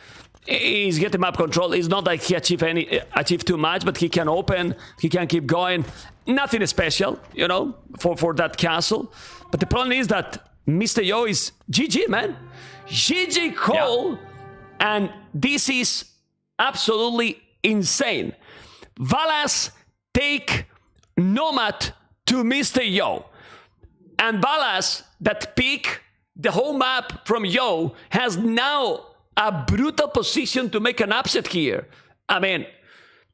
he's getting map control. It's not like he achieved too much, but he can open, he can keep going. Nothing special, you know, for that castle. But the problem is that Mr. Yo is GG, man. GG call. Yeah. And this is absolutely insane. VALAS take Nomad to Mr. Yo. And VALAS, that pick the whole map from Yo, has now a brutal position to make an upset here. I mean,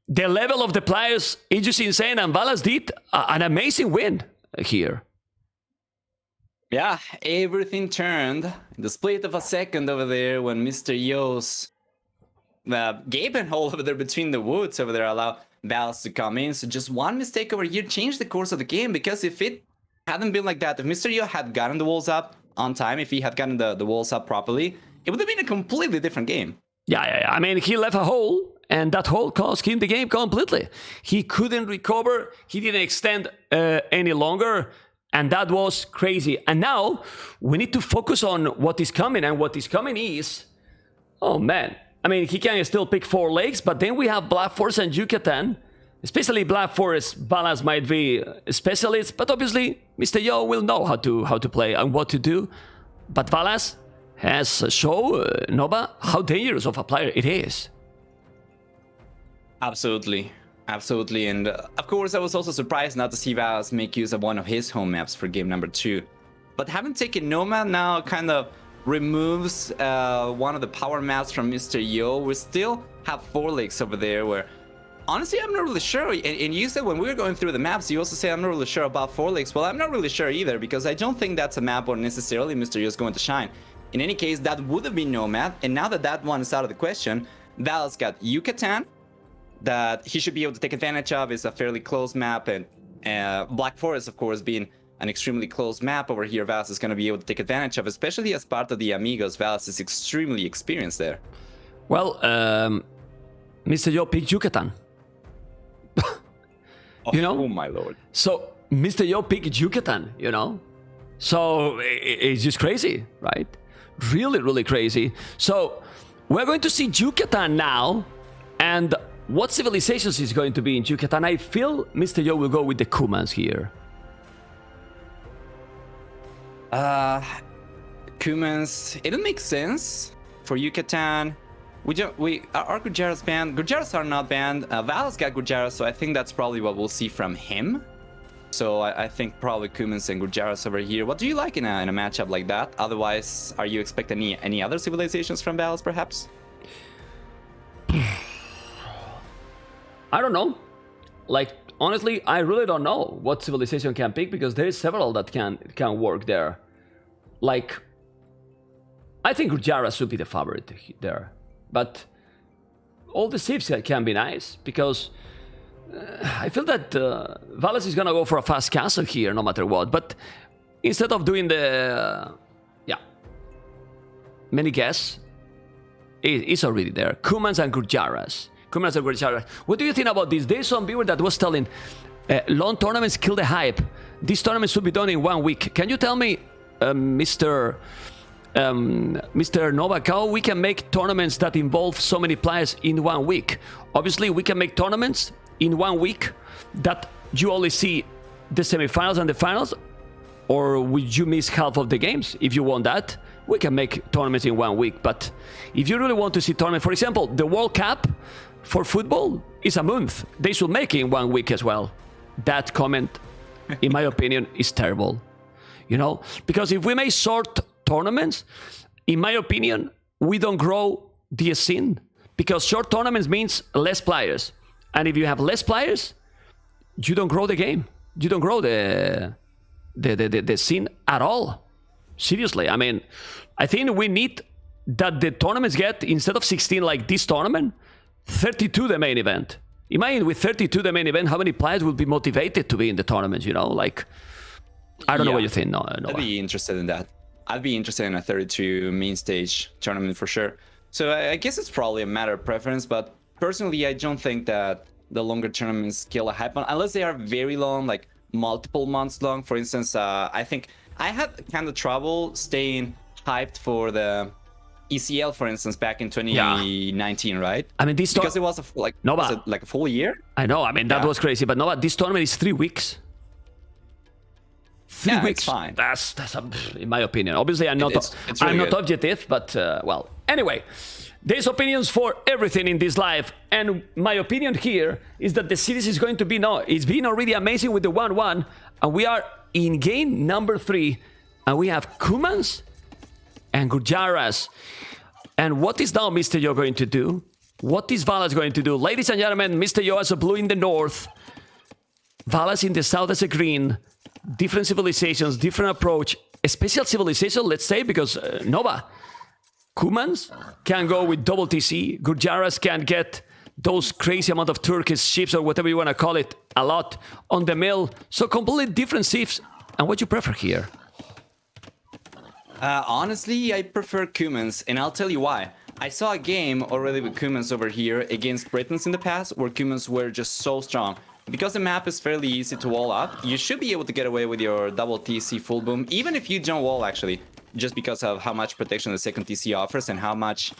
the level of the players is just insane, and VALAS did an amazing win here. Yeah, everything turned in the split of a second over there when Mr. Yo's gaping hole over there between the woods over there allowed VALAS to come in. So just one mistake over here changed the course of the game, because if it hadn't been like that, if Mr. Yo had gotten the walls up on time, if he had gotten the walls up properly, it would have been a completely different game. Yeah. I mean, he left a hole, and that hole cost him the game completely. He couldn't recover. He didn't extend any longer. And that was crazy. And now we need to focus on what is coming. And what is coming is, oh man. I mean, he can still pick 4 lakes, but then we have Black Forest and Yucatan. Especially Black Forest, VALAS might be a specialist, but obviously Mr. Yo will know how to play and what to do. But VALAS has shown Nova how dangerous of a player it is. Absolutely. And of course, I was also surprised not to see VALAS make use of one of his home maps for game number 2. But having taken Nomad now kind of removes one of the power maps from Mr. Yo. We still have 4 lakes over there where honestly, I'm not really sure. And you said when we were going through the maps, you also say I'm not really sure about Forlix. Well, I'm not really sure either, because I don't think that's a map where necessarily Mr. Yo is going to shine. In any case, that would have been Nomad, and now that that one is out of the question, Val's got Yucatan that he should be able to take advantage of. It's a fairly close map, and Black Forest, of course, being an extremely close map over here, Valas is going to be able to take advantage of, especially as part of the Amigos. Valas is extremely experienced there. Well, Mr. Yo picked Yucatan. You know? Oh my lord. So Mr. Yo picked Yucatan, you know? So it's just crazy, right? Really, really crazy. So we're going to see Yucatan now. And what civilizations is going to be in Yucatan? I feel Mr. Yo will go with the Kumans here. Kumans, it makes sense for Yucatan. Are Gujaras banned? Gujaras are not banned. Valas got Gujaras, so I think that's probably what we'll see from him. So I think probably Kumans and Gujaras over here. What do you like in a matchup like that? Otherwise, are you expecting any other civilizations from Valas, perhaps? I don't know. Like, honestly, I really don't know what civilization can pick, because there's several that can work there. Like, I think Gujaras should be the favorite there. But all the civs can be nice, because I feel that Valas is gonna go for a fast castle here, no matter what. But instead of doing the many guess, it's already there. Kumans and Gujaras. Kumans and Gujaras. What do you think about this? There's some viewer that was telling long tournaments kill the hype. These tournaments should be done in 1 week. Can you tell me, Mr. Novak, how we can make tournaments that involve so many players in 1 week? Obviously, we can make tournaments in 1 week that you only see the semifinals and the finals, or would you miss half of the games? If you want that, we can make tournaments in 1 week. But if you really want to see tournament, for example, the World Cup for football is a month. They should make it in 1 week as well. That comment, in my opinion, is terrible. You know, because if we make short tournaments, in my opinion, we don't grow the scene, because short tournaments means less players, and if you have less players, you don't grow the game. You don't grow the scene at all. Seriously, I mean, I think we need that the tournaments get, instead of 16 like this tournament, 32 the main event. Imagine with 32 the main event, how many players will be motivated to be in the tournament, you know? Like, I don't know what you think. No, I'd be interested in that. I'd be interested in a 32 main stage tournament for sure. So I guess it's probably a matter of preference, but personally, I don't think that the longer tournaments kill a hype, unless they are very long, like multiple months long. For instance, I think I had kind of trouble staying hyped for the ECL, for instance, back in 2019, right? I mean, this because it was like a full year. I know. I mean, that was crazy. But no, this tournament is 3 weeks. 3 weeks. It's fine. That's in my opinion. Obviously, I'm not really not objective, but well. Anyway, there's opinions for everything in this life, and my opinion here is that the series is going to be it's been already amazing with the 1-1, and we are in game number 3, and we have Kumans and Gujaras. And what is now Mr. Yo going to do? What is Valas going to do? Ladies and gentlemen, Mr. Yo as a blue in the north, Valas in the south as a green. Different civilizations, different approach. A special civilization, let's say, because Nova, Kumans can go with double TC. Gujaras can get those crazy amount of Turkish ships, or whatever you want to call it, a lot on the mill. So completely different ships. And what you prefer here? Honestly, I prefer Kumans, and I'll tell you why. I saw a game already with Kumans over here against Britons in the past, where Kumans were just so strong. Because the map is fairly easy to wall up, you should be able to get away with your double TC full boom, even if you don't wall, actually, just because of how much protection the second TC offers and how much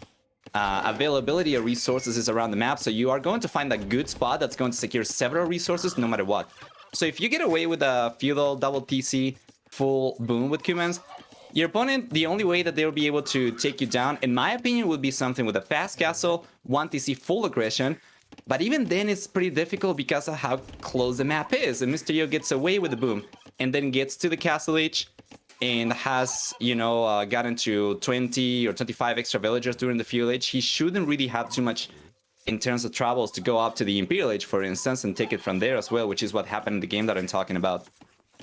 availability of resources is around the map. So you are going to find a good spot that's going to secure several resources no matter what. So if you get away with a feudal double TC full boom with Kumans, your opponent, the only way that they'll be able to take you down, in my opinion, would be something with a fast castle, 1 TC full aggression. But even then, it's pretty difficult because of how close the map is. And Mr. Yo gets away with the boom and then gets to the castle age and has, you know, gotten to 20 or 25 extra villagers during the feudal age. He shouldn't really have too much in terms of troubles to go up to the Imperial Age, for instance, and take it from there as well, which is what happened in the game that I'm talking about.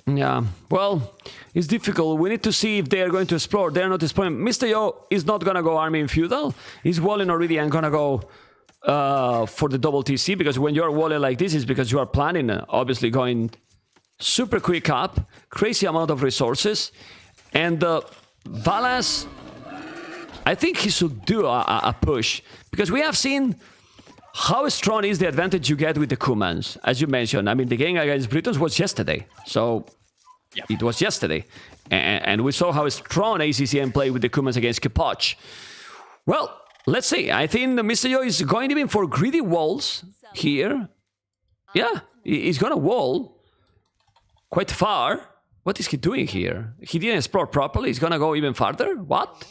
Yeah, well, it's difficult. We need to see if they are going to explore. They're not exploring. Mr. Yo is not going to go army in feudal. He's walling already and going to go for the double TC, because when you're walling like this, is because you are planning, obviously, going super quick up, crazy amount of resources. And VALAS, I think he should do a push, because we have seen how strong is the advantage you get with the Kumans, as you mentioned. I mean, the game against Britons was yesterday, so yeah. It was yesterday. And we saw how strong ACCM played with the Kumans against Kepoch. Well, let's see. I think Mr. Yo is going even for greedy walls here. Yeah, he's going to wall quite far. What is he doing here? He didn't explore properly. He's going to go even farther? What?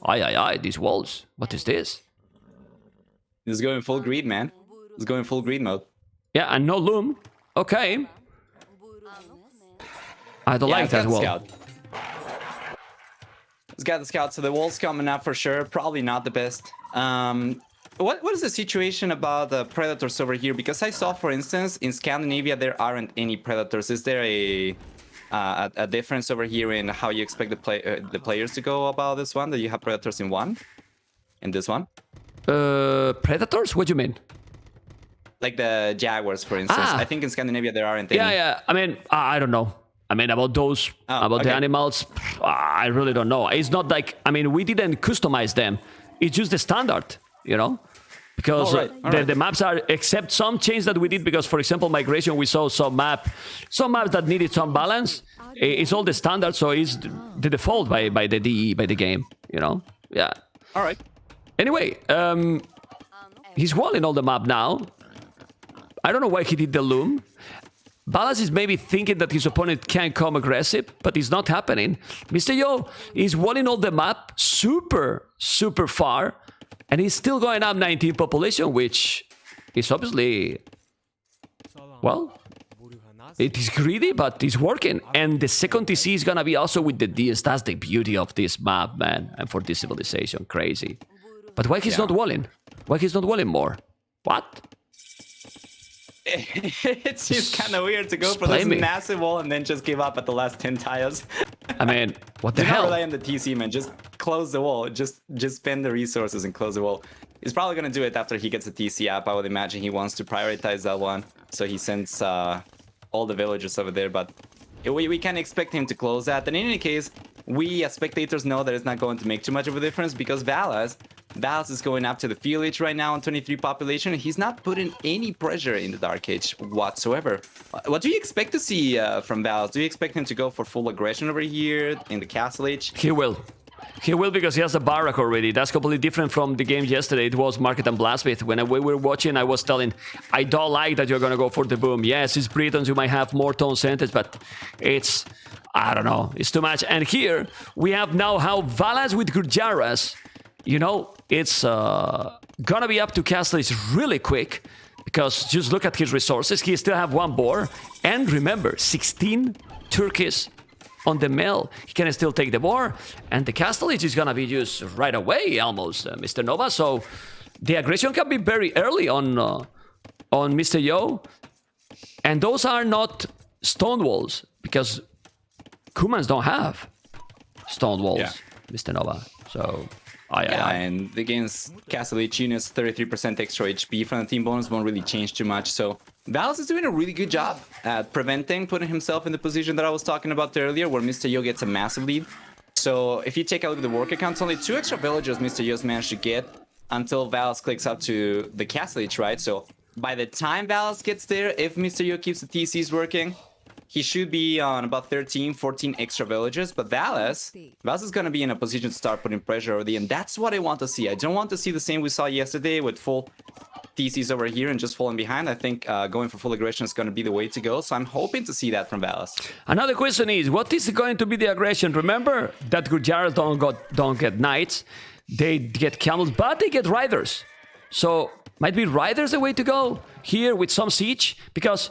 Aye, these walls. What is this? He's going full greed, man. He's going full greed mode. Yeah, and no loom. Okay. I don't like that wall. He's got the scout, so the wall's coming up for sure. Probably not the best. What is the situation about the predators over here? Because I saw, for instance, in Scandinavia there aren't any predators. Is there a difference over here in how you expect the players to go about this one? That you have predators in one, in this one? Predators? What do you mean? Like the jaguars, for instance. I think in Scandinavia there aren't any. Yeah. I mean, I don't know. I mean, about those, the animals, I really don't know. It's not like, I mean, we didn't customize them. It's just the standard, you know? Because the maps are, except some change that we did, because, for example, migration, we saw some maps that needed some balance. It's all the standard, so it's the default by the DE, by the game, you know? Yeah. All right. Anyway, he's walling all the map now. I don't know why he did the loom. VALAS is maybe thinking that his opponent can come aggressive, but it's not happening. Mr. Yo is walling all the map super, super far, and he's still going up 19 population, which is obviously, well, it is greedy, but it's working. And the second TC is gonna be also with the DS. That's the beauty of this map, man, and for this civilization, crazy. But why he's not walling? Why he's not walling more? What? It seems kind of weird to go for this massive wall and then just give up at the last 10 tiles. I mean, what the hell? Do not rely on the TC, man. Just close the wall. Just spend the resources and close the wall. He's probably going to do it after he gets the TC up. I would imagine he wants to prioritize that one. So he sends all the villagers over there. But we can't expect him to close that. And in any case, we as spectators know that it's not going to make too much of a difference, because VALAS is going up to the Field Age right now on 23 population. He's not putting any pressure in the Dark Age whatsoever. What do you expect to see from VALAS? Do you expect him to go for full aggression over here in the Castle Age? He will. He will, because he has a barrack already. That's completely different from the game yesterday. It was Market and Blasphemous. When we were watching, I was telling, I don't like that you're going to go for the boom. Yes, it's Britons. You might have more tone centers, but it's, I don't know, it's too much. And here we have now how VALAS with Gurjaras, you know, it's gonna be up to Castles really quick, because just look at his resources. He still have one boar, and remember, 16 Turkeys on the mill. He can still take the boar, and the Castle is gonna be used right away, almost, Mr. Nova. So the aggression can be very early on Mr. Yo, and those are not stone walls, because Kumans don't have stone walls, Mr. Nova. So. And against Castle Age units, 33% extra HP from the team bonus won't really change too much. So VALAS is doing a really good job at preventing, putting himself in the position that I was talking about earlier, where Mr. Yo gets a massive lead. So if you take a look at the worker counts, only 2 extra villagers Mr. Yo's managed to get until VALAS clicks up to the Castle Age, right? So by the time VALAS gets there, if Mr. Yo keeps the TCs working, he should be on about 13, 14 extra villagers, but VALAS is going to be in a position to start putting pressure over the end. That's what I want to see. I don't want to see the same we saw yesterday with full TCs over here and just falling behind. I think going for full aggression is going to be the way to go, so I'm hoping to see that from VALAS. Another question is, what is going to be the aggression? Remember that Gurjaras don't get knights, they get camels, but they get riders. So might be riders the way to go here with some siege, because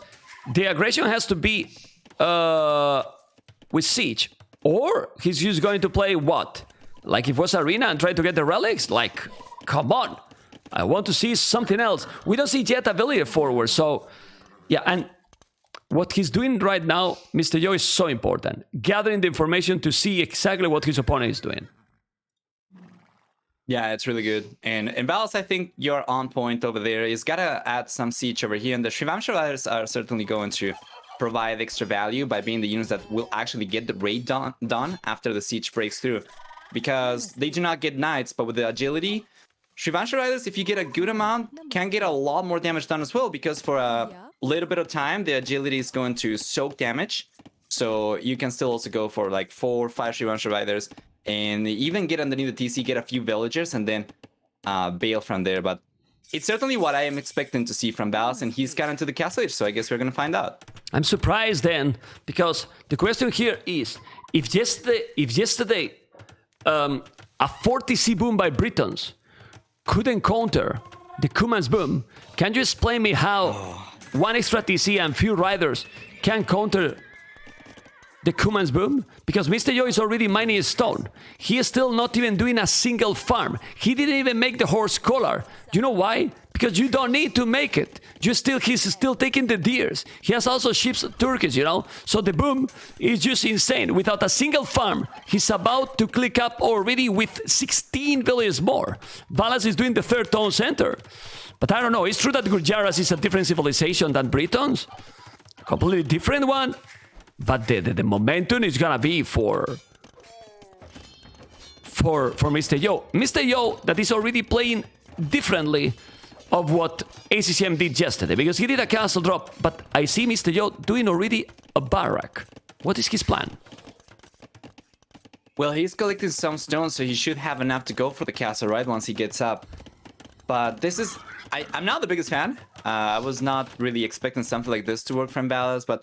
the aggression has to be with siege, or he's just going to play what? Like if it was arena and try to get the relics? Like, come on. I want to see something else. We don't see yet a Villier forward, so... Yeah, and what he's doing right now, Mr. Yo, is so important. Gathering the information to see exactly what his opponent is doing. Yeah, it's really good. And VALAS, I think you're on point over there. He's got to add some siege over here. And the Shrivansh Riders are certainly going to provide extra value by being the units that will actually get the raid done after the siege breaks through. Because they do not get knights, but with the agility, Shrivansh Riders, if you get a good amount, can get a lot more damage done as well. Because for a little bit of time, the agility is going to soak damage. So you can still also go for like 4 or 5 Shrivansh Riders. And even get underneath the TC, get a few villagers, and then bail from there. But it's certainly what I am expecting to see from VALAS, and he's got into the castle age, so I guess we're going to find out. I'm surprised then, because the question here is, if yesterday a 40C boom by Britons couldn't counter the Kuman's boom, can you explain me how one extra TC and few riders can counter the Kuman's boom? Because Mr. Yo is already mining stone. He is still not even doing a single farm. He didn't even make the horse collar. You know why? Because you don't need to make it. He's still taking the deers. He has also sheep turkeys, you know? So the boom is just insane. Without a single farm, he's about to click up already with 16 villages more. VALAS is doing the third town center. But I don't know. It's true that Gurjaras is a different civilization than Britons. Completely different one. But the momentum is gonna be for Mr. Yo. Mr. Yo that is already playing differently of what ACCM did yesterday, because he did a castle drop, but I see Mr. Yo doing already a barrack. What is his plan? Well, he's collecting some stones, so he should have enough to go for the castle, right, once he gets up. But this is... I'm not the biggest fan. I was not really expecting something like this to work from VALAS, but...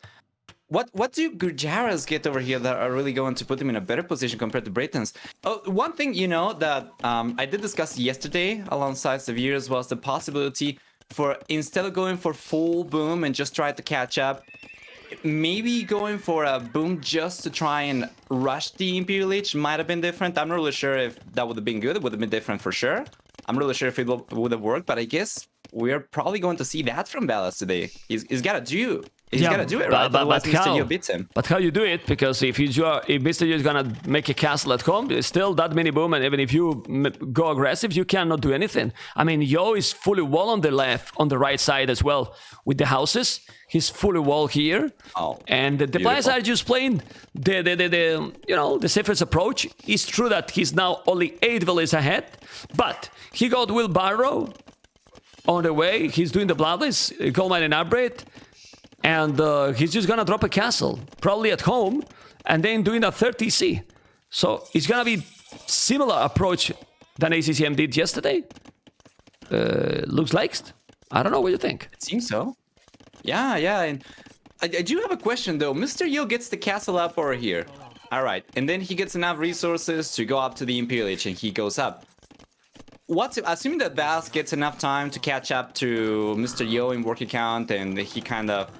What do Gurjaras get over here that are really going to put them in a better position compared to Britons? Oh, one thing, you know, that I did discuss yesterday alongside Severe's was the possibility for, instead of going for full boom and just try to catch up, maybe going for a boom just to try and rush the Imperial Age might have been different. I'm not really sure if that would have been good. It would have been different for sure. I'm really sure if it would have worked, but I guess we're probably going to see that from VALAS today. He's got to do... He's gotta do it, right? But Mr. Yo beats him. But how you do it? Because if Mr. Yo is gonna make a castle at home, there's still that many boom, and even if you go aggressive, you cannot do anything. I mean, Yo is fully wall on the right side as well with the houses. He's fully wall here, and the players are just playing the safest approach. It's true that he's now only 8 villages ahead, but he got Wheelbarrow on the way. He's doing the Bloodless, Gold Mine and Upgrade. And he's just gonna drop a castle, probably at home, and then doing a 30C. So it's gonna be similar approach than ACCM did yesterday. Looks like. I don't know what you think. It seems so. Yeah. And I do have a question though. Mr. Yo gets the castle up over here. All right, and then he gets enough resources to go up to the Imperial Age, and he goes up. Assuming that VALAS gets enough time to catch up to Mr. Yo in working count, and he kind of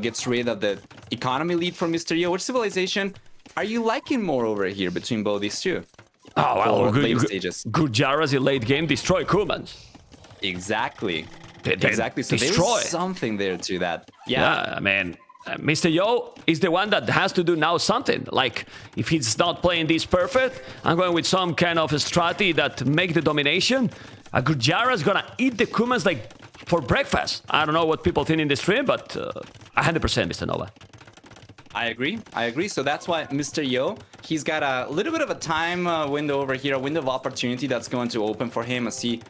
gets rid of the economy lead for Mr. Yo. Which civilization are you liking more over here between both these two? Oh, well, later stages. Gurjaras in late game destroy Kumans. Exactly. They exactly. So destroy. there's something there to that. Yeah, I mean, Mr. Yo is the one that has to do now something. Like, if he's not playing this perfect, I'm going with some kind of a strategy that make the domination. A Gurjara's gonna eat the Kumans like for breakfast. I don't know what people think in the stream, but 100% Mr. Nova. I agree. So that's why Mr. Yo, he's got a little bit of a time window over here, a window of opportunity that's going to open for him as he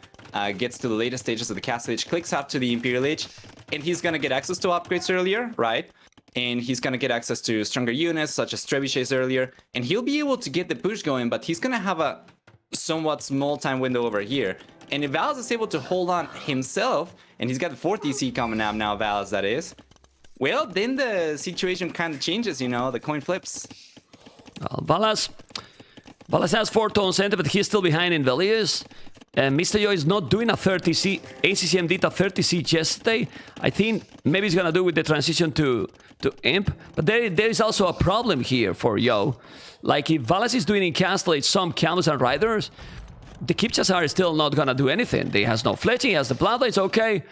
gets to the later stages of the Castle Age, clicks up to the Imperial Age, and he's going to get access to upgrades earlier, right? And he's going to get access to stronger units, such as trebuchets earlier, and he'll be able to get the push going, but he's going to have a somewhat small time window over here. And if VALAS is able to hold on himself, and he's got the 4th DC coming up now, VALAS that is, well, then the situation kind of changes, you know, the coin flips. Well, VALAS has 4 tone center, but he's still behind in values. And Mr. Yo is not doing a 30C. ACCM did a 30C yesterday. I think maybe he's going to do with the transition to Imp. But there is also a problem here for Yo. Like if VALAS is doing in Castle Age some camels and riders, the Kipchas are still not gonna do anything. He has no fletching, he has the Bloodblades, okay.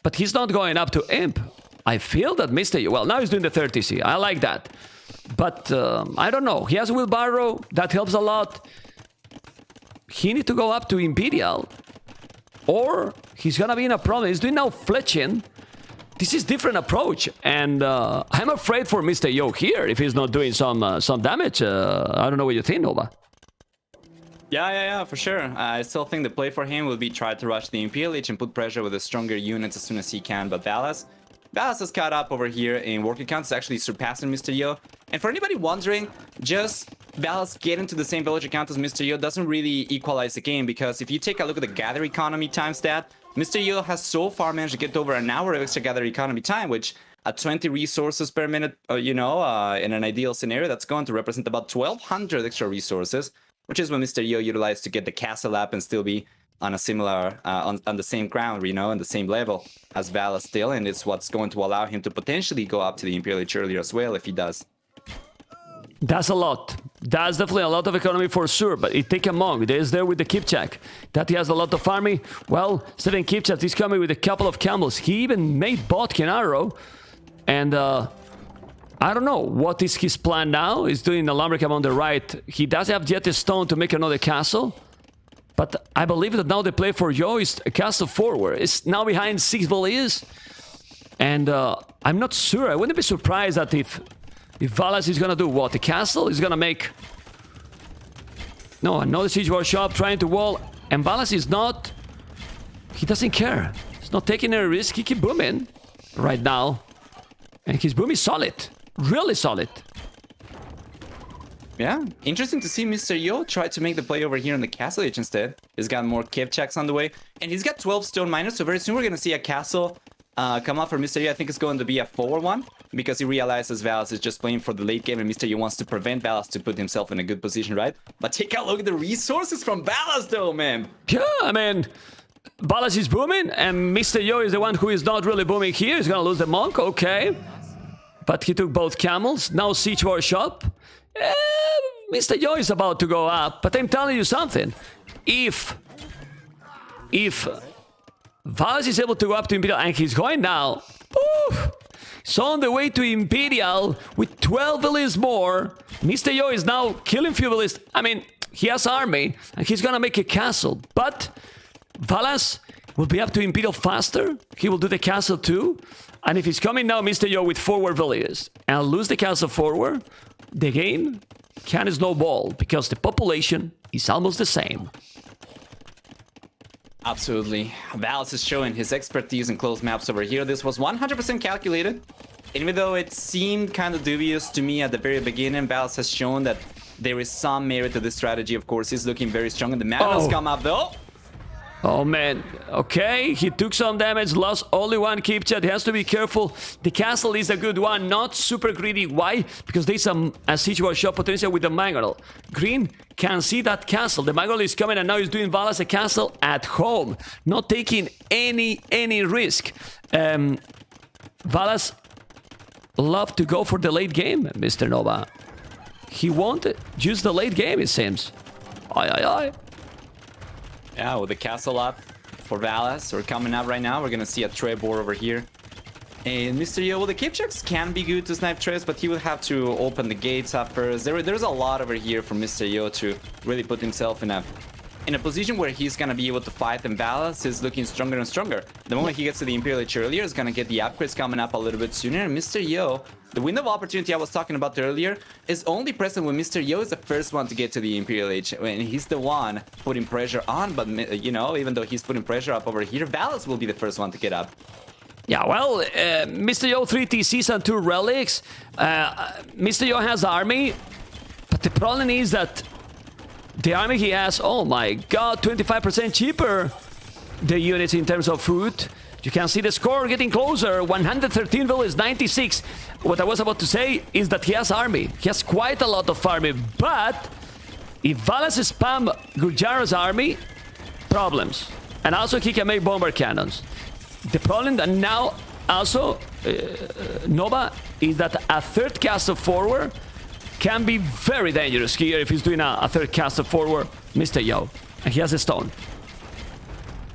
But he's not going up to Imp. I feel that Mr. Yo... Well, now he's doing the 30C. I like that. But I don't know. He has a Wheelbarrow. That helps a lot. He needs to go up to Imperial. Or he's gonna be in a problem. He's doing now fletching. This is different approach. And I'm afraid for Mr. Yo here if he's not doing some damage. I don't know what you think, Nova. Yeah, for sure. I still think the play for him will be try to rush the Imperial Age and put pressure with the stronger units as soon as he can. But VALAS has caught up over here in working counts, actually surpassing Mr. Yo. And for anybody wondering, just VALAS getting to the same villager count as Mr. Yo doesn't really equalize the game, because if you take a look at the gather economy time stat, Mr. Yo has so far managed to get over an hour of extra gather economy time, which at 20 resources per minute, in an ideal scenario, that's going to represent about 1,200 extra resources, which is what Mr. Yo utilized to get the castle up and still be on a similar, on the same ground, on the same level as VALAS still, and it's what's going to allow him to potentially go up to the Imperial Age earlier as well if he does. That's a lot. That's definitely a lot of economy for sure, but it take a monk. There's there with the Kipchak. That he has a lot of army. Well, Steven Kipchak is coming with a couple of camels. He even made Botkin Arrow. And I don't know what is his plan now. He's doing the Lumbercamp on the right. He does have yet a stone to make another castle. But I believe that now the play for Yo is a castle forward. It's now behind 6 volleys. And I'm not sure. I wouldn't be surprised that if VALAS is gonna do what? The castle is gonna make... No, another siege workshop trying to wall. And VALAS is not... He doesn't care. He's not taking a risk. He keep booming right now. And his boom is solid. Really solid. Yeah, interesting to see Mr. Yo try to make the play over here in the castle age instead. He's got more Kipchaks on the way. And he's got 12 stone miners, so very soon we're going to see a castle come up for Mr. Yo. I think it's going to be a forward one, because he realizes VALAS is just playing for the late game and Mr. Yo wants to prevent VALAS to put himself in a good position, right? But take a look at the resources from VALAS though, man. Yeah, I mean, VALAS is booming and Mr. Yo is the one who is not really booming here. He's going to lose the monk, okay. But he took both camels. Now siege workshop. Mr. Yo is about to go up, but I'm telling you something. If VALAS is able to go up to Imperial, and he's going now, he's on the way to Imperial with 12 villages more. Mr. Yo is now killing few villages. I mean, he has army, and he's gonna make a castle. But VALAS will be up to Imperial faster. He will do the castle too. And if he's coming now, Mr. Yo, with forward villages, and lose the castle forward, the game can snowball, because the population is almost the same. Absolutely. VALAS is showing his expertise in close maps over here. This was 100% calculated. Even though it seemed kind of dubious to me at the very beginning, VALAS has shown that there is some merit to this strategy. Of course, he's looking very strong, and the Manos come up though. Oh man, okay, he took some damage, lost only one Kipchak. He has to be careful. The castle is a good one, not super greedy. Why? Because there's a siege workshop potential with the Mangonel. Green can see that castle. The Mangonel is coming, and now he's doing VALAS a castle at home, not taking any risk. VALAS love to go for the late game, Mr. Nova. He won't use the late game, it seems. Aye. Yeah, with the castle up for VALAS, we're coming up right now. We're gonna see a Trebor over here. And Mr. Yo, well, the Kipchaks can be good to snipe Tres, but he will have to open the gates up first. There's a lot over here for Mr. Yo to really put himself in a position where he's gonna be able to fight, and VALAS is looking stronger and stronger. The moment he gets to the Imperial Age earlier, is gonna get the upgrades coming up a little bit sooner. And Mr. Yo, the window of opportunity I was talking about earlier, is only present when Mr. Yo is the first one to get to the Imperial Age, and he's the one putting pressure on. But even though he's putting pressure up over here, VALAS will be the first one to get up. Yeah, well, Mr. Yo 3 TCs and 2 relics. Mr. Yo has army, but the problem is that the army he has, oh my god, 25% cheaper, the units in terms of food. You can see the score getting closer. 113 villages, 96. What I was about to say is that he has army. He has quite a lot of army, but if VALAS spam Gurjara's army, problems. And also he can make bomber cannons. The problem that now also, Nova, is that a third castle forward can be very dangerous here if he's doing a third castle forward, Mr. Yo. And he has a stone.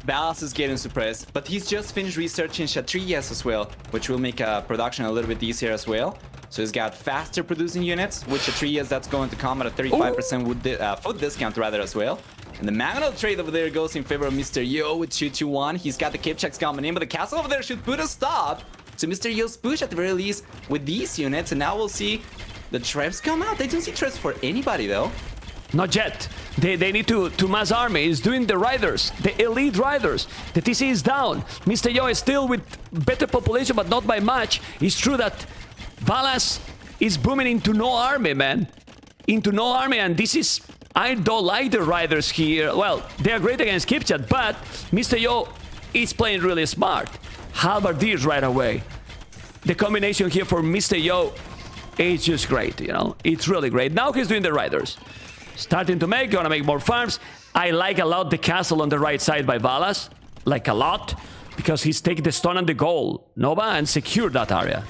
VALAS is getting suppressed, but he's just finished researching Kshatriyas as well, which will make production a little bit easier as well. So he's got faster producing units with Kshatriyas. That's going to come at a 35% food discount rather as well. And the Magnol trade over there goes in favor of Mr. Yo with 221. He's got the Kipchaks coming in, but the castle over there should put a stop to Mr. Yo's push at the very least with these units. And now we'll see the Trebs come out. They don't see Trebs for anybody though. Not yet. They need to mass army. He's doing the riders, the elite riders. The TC is down. Mr. Yo is still with better population, but not by much. It's true that VALAS is booming into no army, man. Into no army, and this is... I don't like the riders here. Well, they are great against Kipchat, but Mr. Yo is playing really smart. Halberdiers right away. The combination here for Mr. Yo is just great, you know. It's really great. Now he's doing the riders. Starting to gonna make more farms. I like a lot the castle on the right side by VALAS. Like a lot. Because he's taking the stone and the goal, Nova, and secured that area.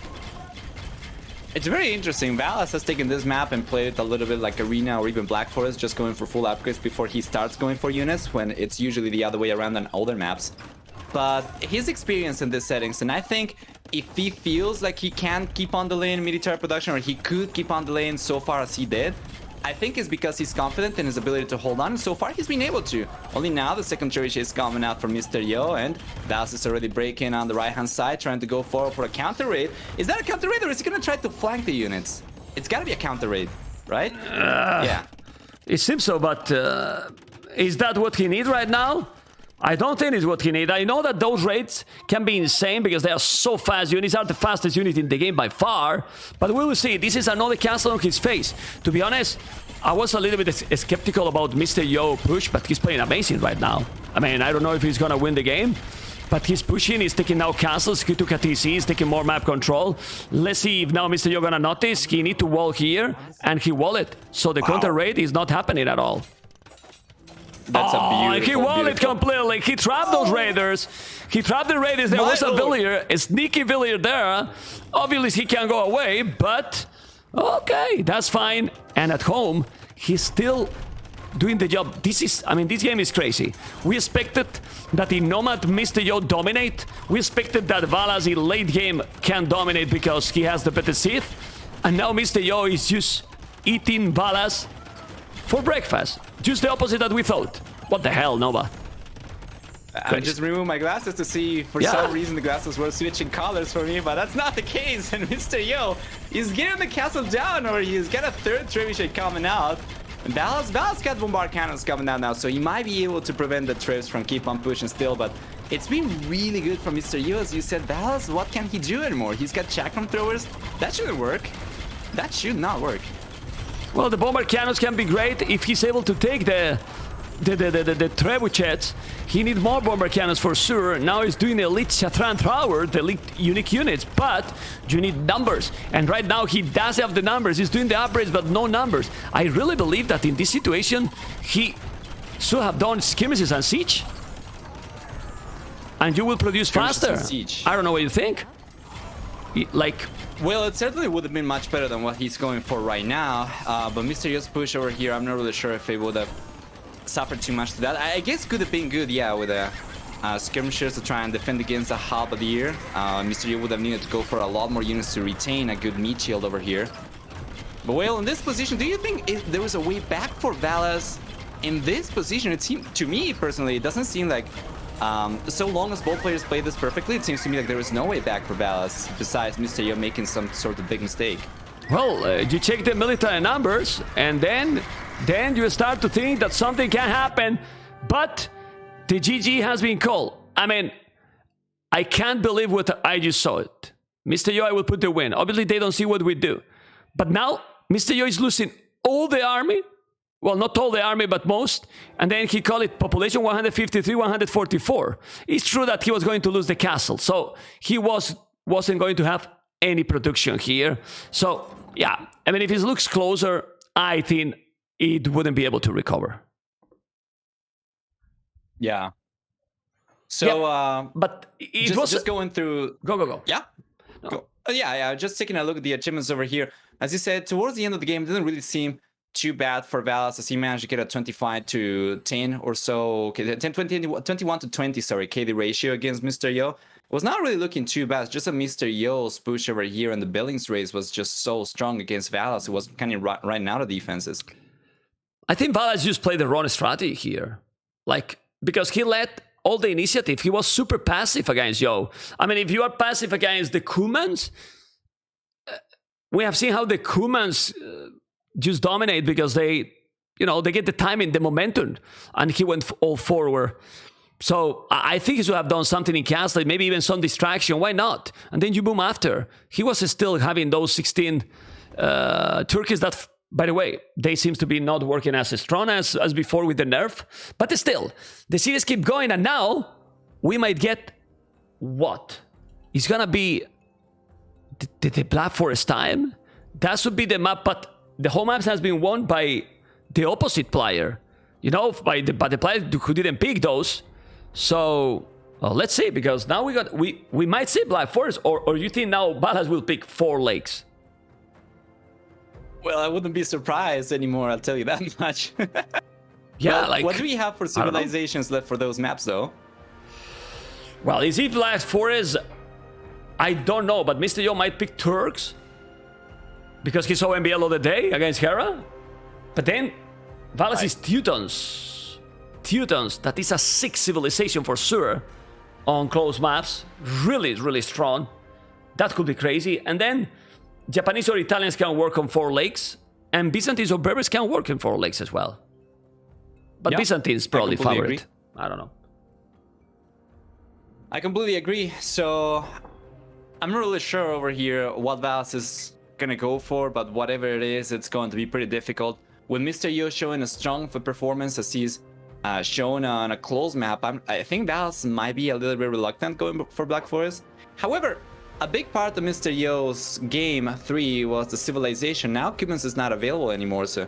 It's very interesting. VALAS has taken this map and played it a little bit like Arena or even Black Forest, just going for full upgrades before he starts going for units, when it's usually the other way around on older maps. But his experience in these settings, and I think if he feels like he can keep on delaying military production, or he could keep on delaying so far as he did, I think it's because he's confident in his ability to hold on, and so far he's been able to. Only now the second cherry is coming out from Mr. Yo, and VALAS is already breaking on the right-hand side, trying to go forward for a counter raid. Is that a counter raid, or is he gonna try to flank the units? It's gotta be a counter raid, right? Yeah. It seems so, but is that what he needs right now? I don't think it's what he needs. I know that those raids can be insane because they are so fast. Units are the fastest unit in the game by far. But we will see. This is another castle on his face. To be honest, I was a little bit skeptical about Mr. Yo push, but he's playing amazing right now. I mean, I don't know if he's gonna win the game, but he's pushing. He's taking now castles. He took a TC. He's taking more map control. Let's see if now Mr. Yo gonna notice. He need to wall here, and he wall it. So the counter raid is not happening at all. That's a beautiful, he won it completely. He trapped those raiders. He trapped the raiders. There was a villager, a sneaky villager there. Obviously, he can go away, but okay, that's fine. And at home, he's still doing the job. This is, I mean, this game is crazy. We expected that in Nomad, Mr. Yo dominate. We expected that VALAS in late game can dominate because he has the better Sith. And now Mr. Yo is just eating VALAS for breakfast. Just the opposite that we thought. What the hell, Nova? I just removed my glasses to see, for some reason the glasses were switching colors for me, but that's not the case. And Mr. Yo is getting the castle down, or he's got a third trebuchet coming out. And VALAS got bombard cannons coming out now, so he might be able to prevent the Trebs from keep on pushing still, but it's been really good for Mr. Yo. As you said, VALAS, what can he do anymore? He's got chakram throwers. That shouldn't work. That should not work. Well, the bomber cannons can be great if he's able to take the trebuchets. He needs more bomber cannons for sure. Now he's doing the elite Shatran Thrower, the elite unique units, but you need numbers. And right now he does have the numbers. He's doing the upgrades, but no numbers. I really believe that in this situation, he should have done skirmishes and siege. And you will produce faster. I don't know what you think. Well, it certainly would have been much better than what he's going for right now. But Mr. Yo's push over here, I'm not really sure if it would have suffered too much to that. I guess could have been good, yeah, with skirmishers to try and defend against a halberdier. Mr. Yo would have needed to go for a lot more units to retain a good meat shield over here. But well, in this position, do you think there was a way back for VALAS in this position? It seemed, to me personally, it doesn't seem like so long as both players play this perfectly, it seems to me like there is no way back for VALAS besides Mr. Yo making some sort of big mistake. Well, you check the military numbers, and then you start to think that something can happen, but the GG has been called. I mean, I can't believe what I just saw it. Mr. Yo, I will put the win. Obviously, they don't see what we do. But now, Mr. Yo is losing all the army. Well, not all the army, but most. And then he called it population 153, 144. It's true that he was going to lose the castle. So he wasn't going to have any production here. So, yeah. I mean, if it looks closer, I think it wouldn't be able to recover. Yeah. So, yeah, but it was just going through... Go. Yeah? No. Go. Yeah. Just taking a look at the achievements over here. As you said, towards the end of the game, it didn't really seem too bad for Valas as he managed to get a 25 to 10 or so, okay, 21 to 20, sorry, KD ratio against Mr. Yo. It was not really looking too bad. It's just a Mr. Yo's push over here, and the Billings race was just so strong against Valas. It was kind of running out of defenses. I think Valas just played the wrong strategy here. Like, because he let all the initiative. He was super passive against Yo. I mean, if you are passive against the Kumans, we have seen how the Kumans just dominate because they, you know, they get the timing, the momentum, and he went all forward. So I think he should have done something in castle, maybe even some distraction. Why not? And then you boom after. He was still having those 16 turkeys that, by the way, they seems to be not working as strong as before with the nerf. But still, the series keep going, and now we might get what? It's gonna be the Black Forest time? That should be the map, but the whole map has been won by the opposite player. You know, by the player who didn't pick those. So let's see, because now we might see Black Forest, or you think now Valas will pick 4 lakes? Well, I wouldn't be surprised anymore, I'll tell you that much. Yeah, well, like, what do we have for civilizations left for those maps, though? Well, is it Black Forest? I don't know, but Mr. Yo might pick Turks because he saw MBL of the day against Hera. But then Valas is Teutons. Teutons, that is a 6 civilization for sure on close maps. Really, really strong. That could be crazy. And then Japanese or Italians can work on 4 lakes, and Byzantines or Berbers can work in 4 lakes as well. But Byzantines probably favorite. I don't know. I completely agree. So I'm not really sure over here what Valas is gonna go for, but whatever it is, it's going to be pretty difficult. With Mr. Yo showing a strong performance as he's shown on a close map, I think Valas might be a little bit reluctant going for Black Forest. However, a big part of Mr. Yo's game 3 was the civilization. Now Cubans is not available anymore, so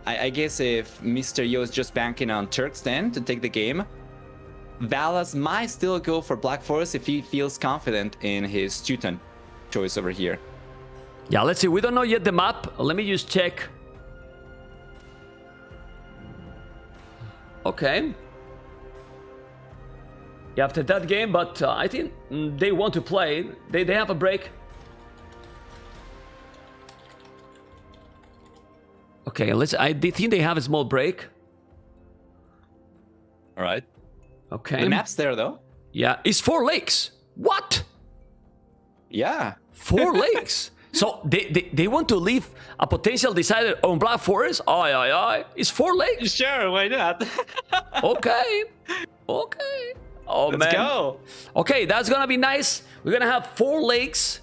I guess if Mr. Yo is just banking on Turks then to take the game, Valas might still go for Black Forest if he feels confident in his Teuton choice over here. Yeah, let's see. We don't know yet the map. Let me just check. Okay. Yeah, after that game, but I think they want to play. They have a break. Okay, I think they have a small break. All right. Okay. The map's there, though. Yeah, it's 4 lakes. What? Yeah. 4 lakes. So they want to leave a potential decider on Black Forest? Aye. It's 4 lakes. Sure, why not? Okay. Oh, Let's man. go. Okay, that's gonna be nice. We're gonna have 4 lakes.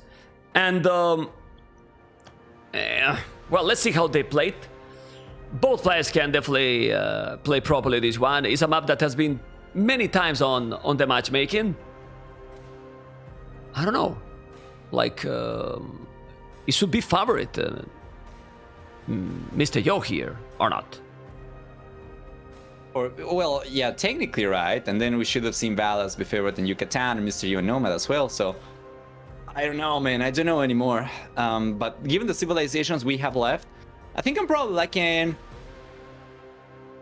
And, well, let's see how they played. Both players can definitely play properly this one. It's a map that has been many times on the matchmaking. I don't know. Like, it should be favorite Mr. Yo here, or not? Or, well, yeah, technically right. And then we should have seen Valas be favorite in Yucatan and Mr. Yo and Nomad as well. So I don't know, man. I don't know anymore. But given the civilizations we have left, I think I'm probably liking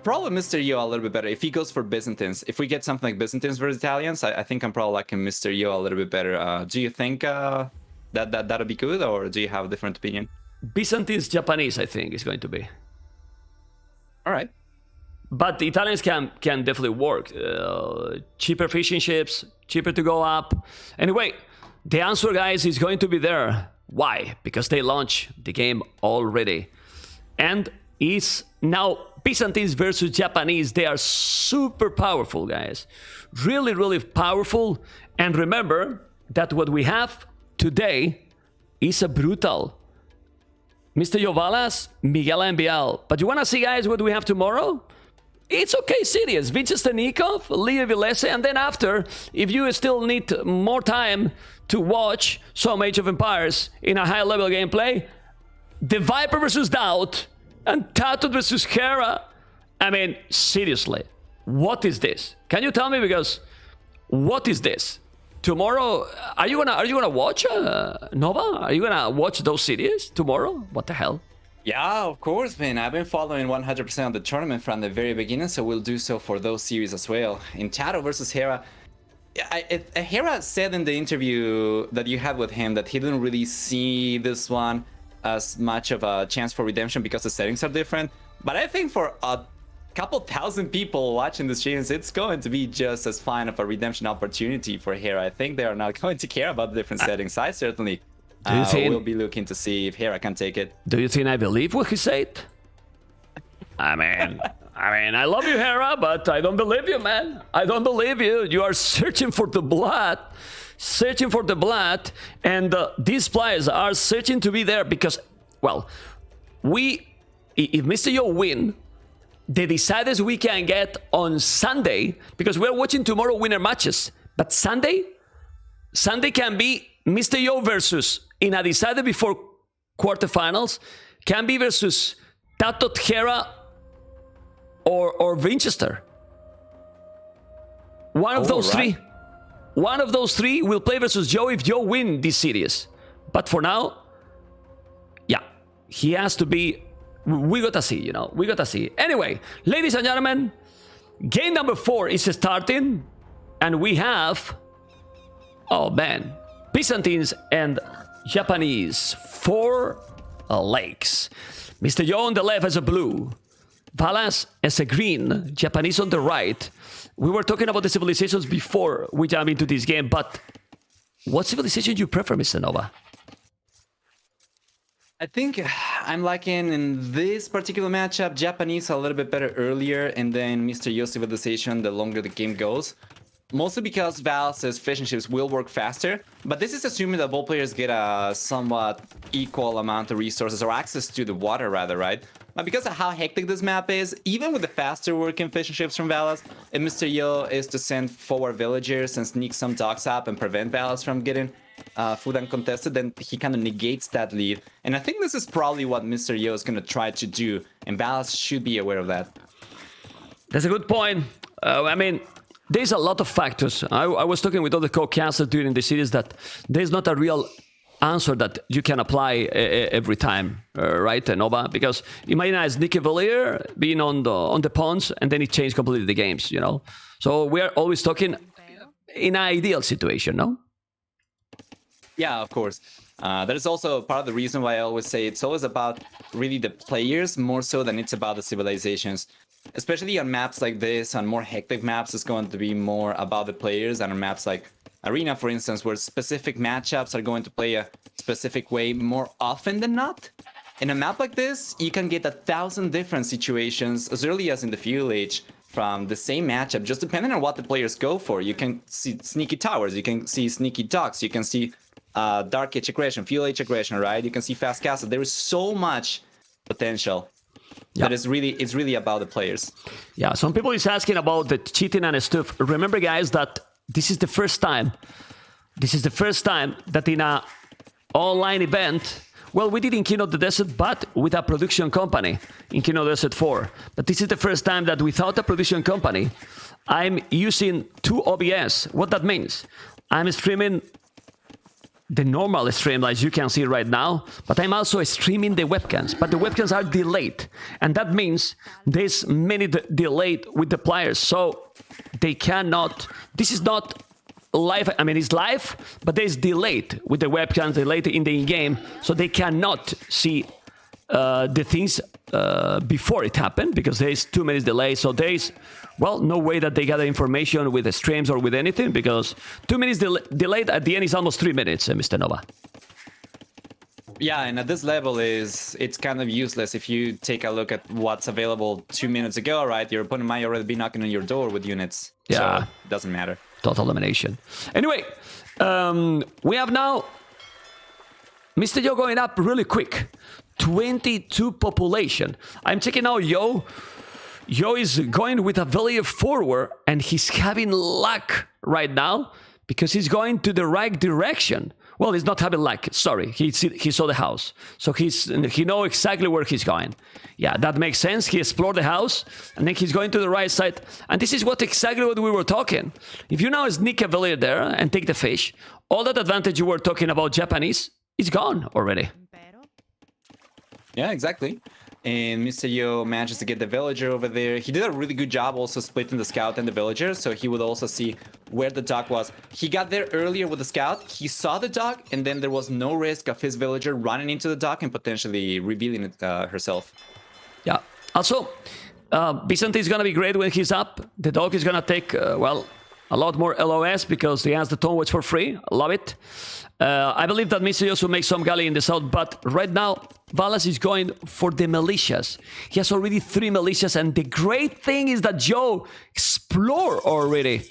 Mr. Yo a little bit better. If he goes for Byzantines, if we get something like Byzantines versus Italians, I think I'm probably liking Mr. Yo a little bit better. Do you think that'll be good, or do you have a different opinion? Byzantines, Japanese, I think, is going to be. All right. But the Italians can definitely work. Cheaper fishing ships, cheaper to go up. Anyway, the answer, guys, is going to be there. Why? Because they launched the game already. And it's now Byzantines versus Japanese. They are super powerful, guys. Really, really powerful. And remember that what we have today is a brutal Mr. Yo Valas, Miguel MBL. But you want to see, guys, what we have tomorrow? It's okay, serious. Vyacheslav, Leo Vilese, and then after, if you still need more time to watch some Age of Empires in a high-level gameplay, the Viper versus Doubt and Tattooed versus Hera. I mean, seriously, what is this? Can you tell me? Because what is this? Tomorrow, are you gonna watch Nova? Are you gonna watch those series tomorrow? What the hell? Yeah, of course, man. I've been following 100% of the tournament from the very beginning, so we'll do so for those series as well. In Tato versus Hera, Hera said in the interview that you had with him that he didn't really see this one as much of a chance for redemption because the settings are different. But I think for a couple thousand people watching the streams, it's going to be just as fine of a redemption opportunity for Hera. I think they are not going to care about the different settings. I certainly will be looking to see if Hera can take it. Do you think I believe what he said? I mean, I love you, Hera, but I don't believe you, man. I don't believe you. You are searching for the blood. Searching for the blood. And these players are searching to be there because, well, if Mr. Yo win, the deciders we can get on Sunday, because we're watching tomorrow winner matches, but Sunday can be Mr. Yo versus, in a decider before quarterfinals, can be versus Tato, Hera, or Winchester. One of those three. One of those three will play versus Joe if Joe win this series. But for now, yeah, he has to be. We gotta see, you know. We gotta see. Anyway, ladies and gentlemen, game number 4 is starting, and we have, oh man, Byzantines and Japanese. 4 lakes. Mr. Joe on the left has a blue. Valas as a green. Japanese on the right. We were talking about the civilizations before we jump into this game, but what civilization do you prefer, Mr. Nova? I think I'm liking in this particular matchup Japanese a little bit better earlier, and then Mr. Yo civilization the longer the game goes. Mostly because Valas' fishing ships will work faster, but this is assuming that both players get a somewhat equal amount of resources, or access to the water rather, right? But because of how hectic this map is, even with the faster working fishing ships from Valas, if Mr. Yo is to send forward villagers and sneak some docks up and prevent Valas from getting food uncontested, then he kind of negates that lead. And I think this is probably what Mr. Yo is going to try to do, and Valas should be aware of that. That's a good point. I mean, there's a lot of factors. I was talking with other co-casters during the series that there's not a real answer that you can apply every time, right, Nova? Because imagine a sneaky Valier being on the pawns, and then it changed completely the games, you know? So we are always talking in an ideal situation, no? Yeah, of course. That is also part of the reason why I always say it's always about really the players more so than it's about the civilizations. Especially on maps like this, on more hectic maps, it's going to be more about the players, and on maps like Arena, for instance, where specific matchups are going to play a specific way more often than not. In a map like this, you can get 1,000 different situations as early as in the Feudal Age from the same matchup, just depending on what the players go for. You can see sneaky towers, you can see sneaky docks, you can see Dark Age aggression, Feudal Age aggression, right? You can see fast castle. There is so much potential. Yeah. That is it's really about the players. Yeah, some people is asking about the cheating and stuff. Remember, guys, that this is the first time that in a online event, well, we did in Kino the Desert, but with a production company in Kino Desert 4. But this is the first time that without a production company, I'm using 2 OBS. What that means? I'm streaming the normal stream, as you can see right now, but I'm also streaming the webcams, but the webcams are delayed, and that means there's many delayed with the players, so they cannot, this is not live, I mean it's live, but there's delayed with the webcams, delayed in the in-game, so they cannot see the things before it happened, because there's 2 minutes delay, so there's, well, no way that they gather information with the streams or with anything, because 2 minutes delayed at the end is almost 3 minutes, Mr. Nova. Yeah, and at this level it's kind of useless if you take a look at what's available 2 minutes ago, right? Your opponent might already be knocking on your door with units. Yeah. So it doesn't matter. Total elimination. Anyway, we have now Mr. Yo going up really quick. 22 population. I'm checking out Yo. Yo is going with a value forward, and he's having luck right now because he's going to the right direction. Well, he's not having luck. Sorry, he saw the house, so he knows exactly where he's going. Yeah, that makes sense. He explored the house, and then he's going to the right side. And this is exactly what we were talking. If you now sneak a village there and take the fish, all that advantage you were talking about Japanese is gone already. Yeah, exactly. And Mr. Yo manages to get the villager over there. He did a really good job also splitting the scout and the villager, so he would also see where the dog was. He got there earlier with the scout, he saw the dog, and then there was no risk of his villager running into the dog and potentially revealing it herself. Yeah. Also, Vicente is going to be great when he's up. The dog is going to take, well, a lot more LOS because he has the tone watch for free. Love it. I believe that Mr. Yos will make some galley in the south, but right now, Valas is going for the militias. He has already 3 militias, and the great thing is that Joe explored already.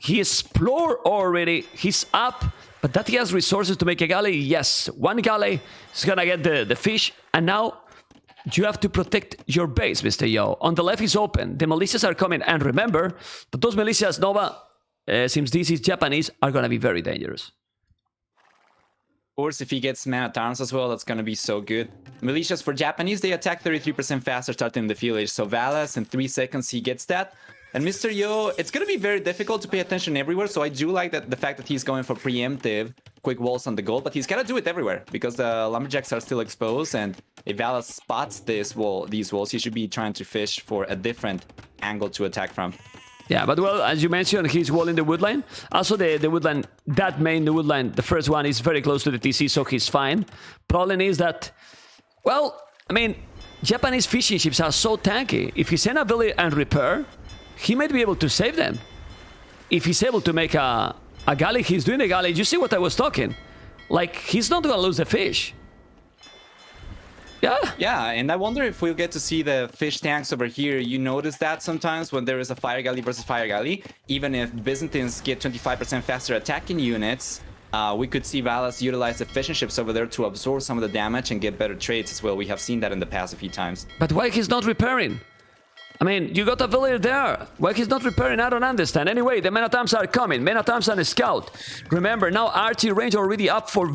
He explored already. He's up, but that he has resources to make a galley. Yes, 1 galley is going to get the fish, and now you have to protect your base, Mr. Yo. On the left is open. The militias are coming, and remember that those militias, Nova, since this is Japanese, are going to be very dangerous. Of course, if he gets man-at-arms as well, that's going to be so good. Militias for Japanese, they attack 33% faster starting the village. So Valas, in 3 seconds, he gets that. And Mr. Yo, it's going to be very difficult to pay attention everywhere. So I do like that the fact that he's going for preemptive quick walls on the goal. But he's got to do it everywhere because the lumberjacks are still exposed. And if Valas spots these walls, he should be trying to fish for a different angle to attack from. Yeah, but well, as you mentioned, he's walling the woodline. Also, the woodline, that main woodline, the first one is very close to the TC, so he's fine. Problem is that, well, I mean, Japanese fishing ships are so tanky. If he send a village and repair, he might be able to save them. If he's able to make a galley, he's doing a galley. You see what I was talking? Like, he's not going to lose the fish. Yeah. Yeah, and I wonder if we'll get to see the fish tanks over here. You notice that sometimes when there is a fire galley versus fire galley, even if Byzantines get 25% faster attacking units, we could see Valas utilize the fishing ships over there to absorb some of the damage and get better trades as well. We have seen that in the past a few times. But why he's not repairing? I mean, you got a villager there. Why he's not repairing? I don't understand. Anyway, the men-at-arms are coming. Men-at-arms and a scout. Remember, now archery range already up for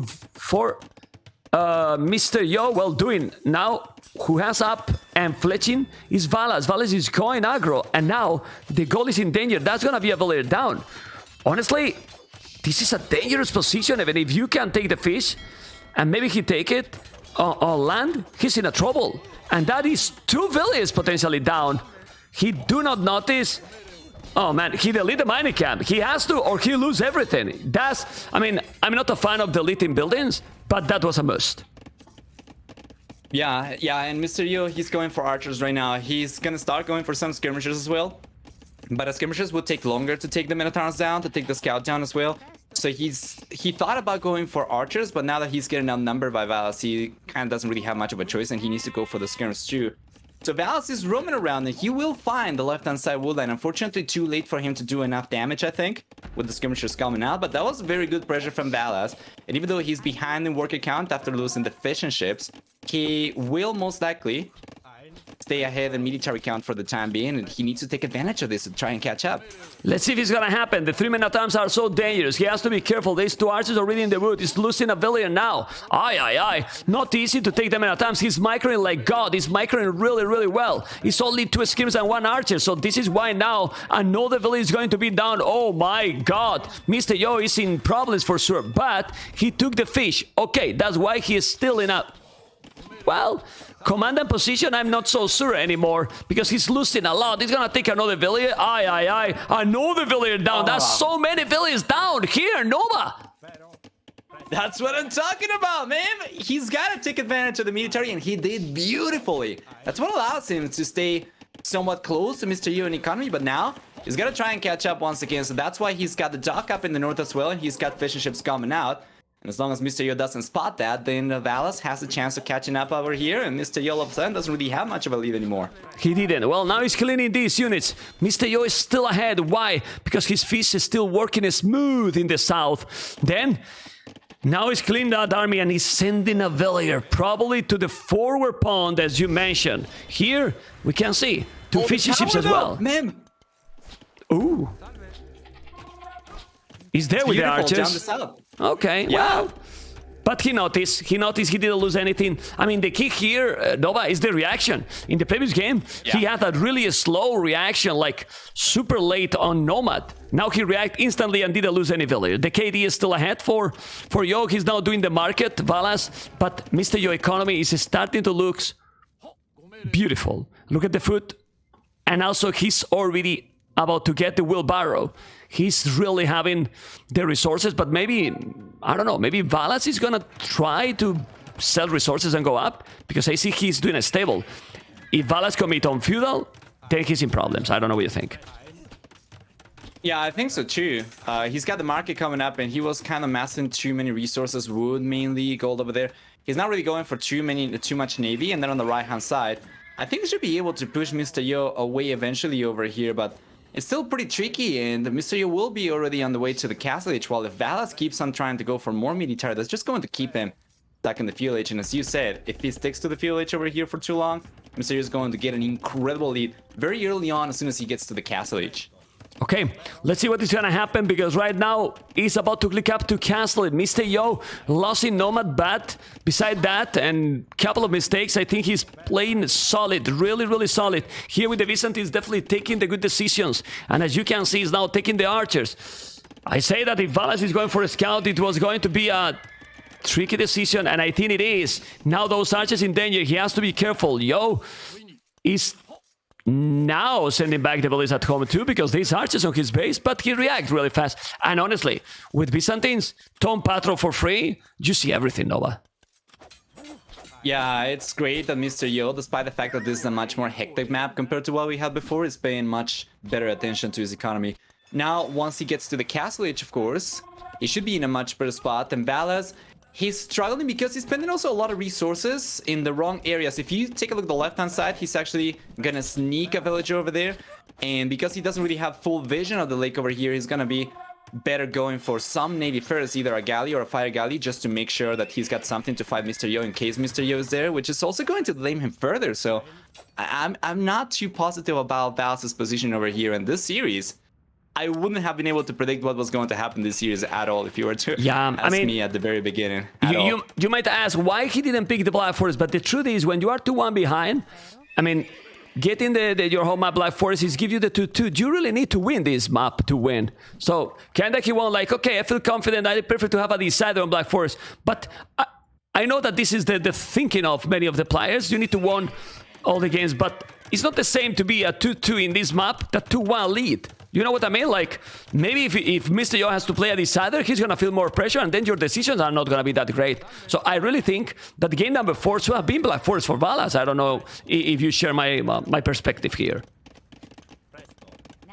Mr. Yo, well doing. Now, who has up and fletching is Valas. Valas is going aggro, and now the goal is in danger. That's gonna be a villager down. Honestly, this is a dangerous position. Even if you can take the fish, and maybe he take it on land, he's in a trouble. And that is 2 villagers potentially down. He do not notice. Oh man, he delete the mining camp. He has to, or he lose everything. That's, I mean, I'm not a fan of deleting buildings, but that was a must. Yeah, and Mr. Yo, he's going for archers right now. He's gonna start going for some skirmishers as well. But the skirmishers will take longer to take the Minotaurs down, to take the scout down as well. So he thought about going for archers, but now that he's getting outnumbered by Valas, he kind of doesn't really have much of a choice, and he needs to go for the skirmishers too. So Valas is roaming around, and he will find the left-hand side woodline. Unfortunately, too late for him to do enough damage, I think, with the skirmishers coming out. But that was very good pressure from Valas. And even though he's behind in worker count after losing the fishing ships, he will most likely stay ahead in military count for the time being, and he needs to take advantage of this to try and catch up. Let's see if it's gonna happen. The 3 men-at-arms are so dangerous. He has to be careful. There's 2 archers already in the wood. He's losing a villager now. Aye. Not easy to take the men-at-arms. He's microing like God. He's microing really well. It's only 2 skirmishers and 1 archer. So this is why now another villager is going to be down. Oh my God. Mr. Yo is in problems for sure. But he took the fish. Okay, that's why he is still in a... Well, command and position, I'm not so sure anymore because he's losing a lot. He's gonna take another villager. Aye. Another villager down. That's so many villagers down here, Nova. That's what I'm talking about, man. He's got to take advantage of the military, and he did beautifully. That's what allows him to stay somewhat close to Mr. Yo in economy, but now he's got to try and catch up once again. So that's why he's got the dock up in the north as well, and he's got fishing ships coming out. And as long as Mr. Yo doesn't spot that, then Valas has a chance of catching up over here, and Mr. Yo all of a sudden doesn't really have much of a lead anymore. He didn't. Well, now he's cleaning these units. Mr. Yo is still ahead. Why? Because his fish is still working smooth in the south. Then, now he's cleaning that army and he's sending a villager, probably to the forward pond, as you mentioned. Here, we can see 2 fishing ships as well. Mem. Ooh. He's there with the archers. Down the south. Okay, Yeah. well, But he noticed he didn't lose anything. I mean, the key here, Nova, is the reaction. In the previous game, he had that really slow reaction, like super late on Nomad. Now he reacted instantly and didn't lose any villager. The KD is still ahead for Yo. He's now doing the market, Valas, but Mr. Yo economy is starting to look beautiful. Look at the food. And also he's already about to get the wheelbarrow. He's really having the resources, but maybe, I don't know, maybe Valas is gonna try to sell resources and go up, because I see he's doing a stable. If Valas commit on feudal, then he's in problems. I don't know what you think. Yeah, I think so too. He's got the market coming up, and he was kind of massing too many resources, wood mainly, gold over there. He's not really going for too much navy, and then on the right-hand side, I think he should be able to push Mr. Yo away eventually over here, but it's still pretty tricky, and Mr. Yo will be already on the way to the castle age, while if Valas keeps on trying to go for more military, that's just going to keep him stuck in the field age. And as you said, if he sticks to the field age over here for too long, Mr. Yo is going to get an incredible lead very early on as soon as he gets to the castle age. Okay, let's see what is gonna happen, because right now he's about to click up to castle it. Mr. Yo lost in Nomad, but beside that and couple of mistakes, I think he's playing solid, really solid. Here with the Byzantines definitely taking the good decisions, and as you can see, he's now taking the archers. I say that if Valas is going for a scout, it was going to be a tricky decision, and I think it is. Now those archers in danger, he has to be careful. Yo is now sending back the village at home too, because these archers on his base, but he reacts really fast. And honestly, with Byzantines, Tom Patrol for free, you see everything, Nova. Yeah, it's great that Mr. Yo, despite the fact that this is a much more hectic map compared to what we had before, is paying much better attention to his economy. Now, once he gets to the castle age, of course, he should be in a much better spot than Valas. He's struggling because he's spending also a lot of resources in the wrong areas. If you take a look at the left-hand side, he's actually gonna sneak a villager over there. And because he doesn't really have full vision of the lake over here, he's gonna be better going for some navy first, either a galley or a fire galley, just to make sure that he's got something to fight Mr. Yo in case Mr. Yo is there, which is also going to blame him further. So I'm not too positive about Valas' position over here in this series. I wouldn't have been able to predict what was going to happen this series at all if you were to ask me at the very beginning. You might ask why he didn't pick the Black Forest, but the truth is, when you are 2-1 behind, I mean, getting your home map Black Forest is give you the 2-2. You really need to win this map to win. So kinda he won't like, okay, I feel confident, I prefer to have a decider on Black Forest. But I know that this is the thinking of many of the players. You need to win all the games, but it's not the same to be a 2-2 in this map, that 2-1 lead. You know what I mean? Like, maybe if Mr. Yo has to play a decider, he's gonna feel more pressure, and then your decisions are not gonna be that great. So I really think that game number 4 should have been Black Forest for Valas. I don't know if you share my perspective here.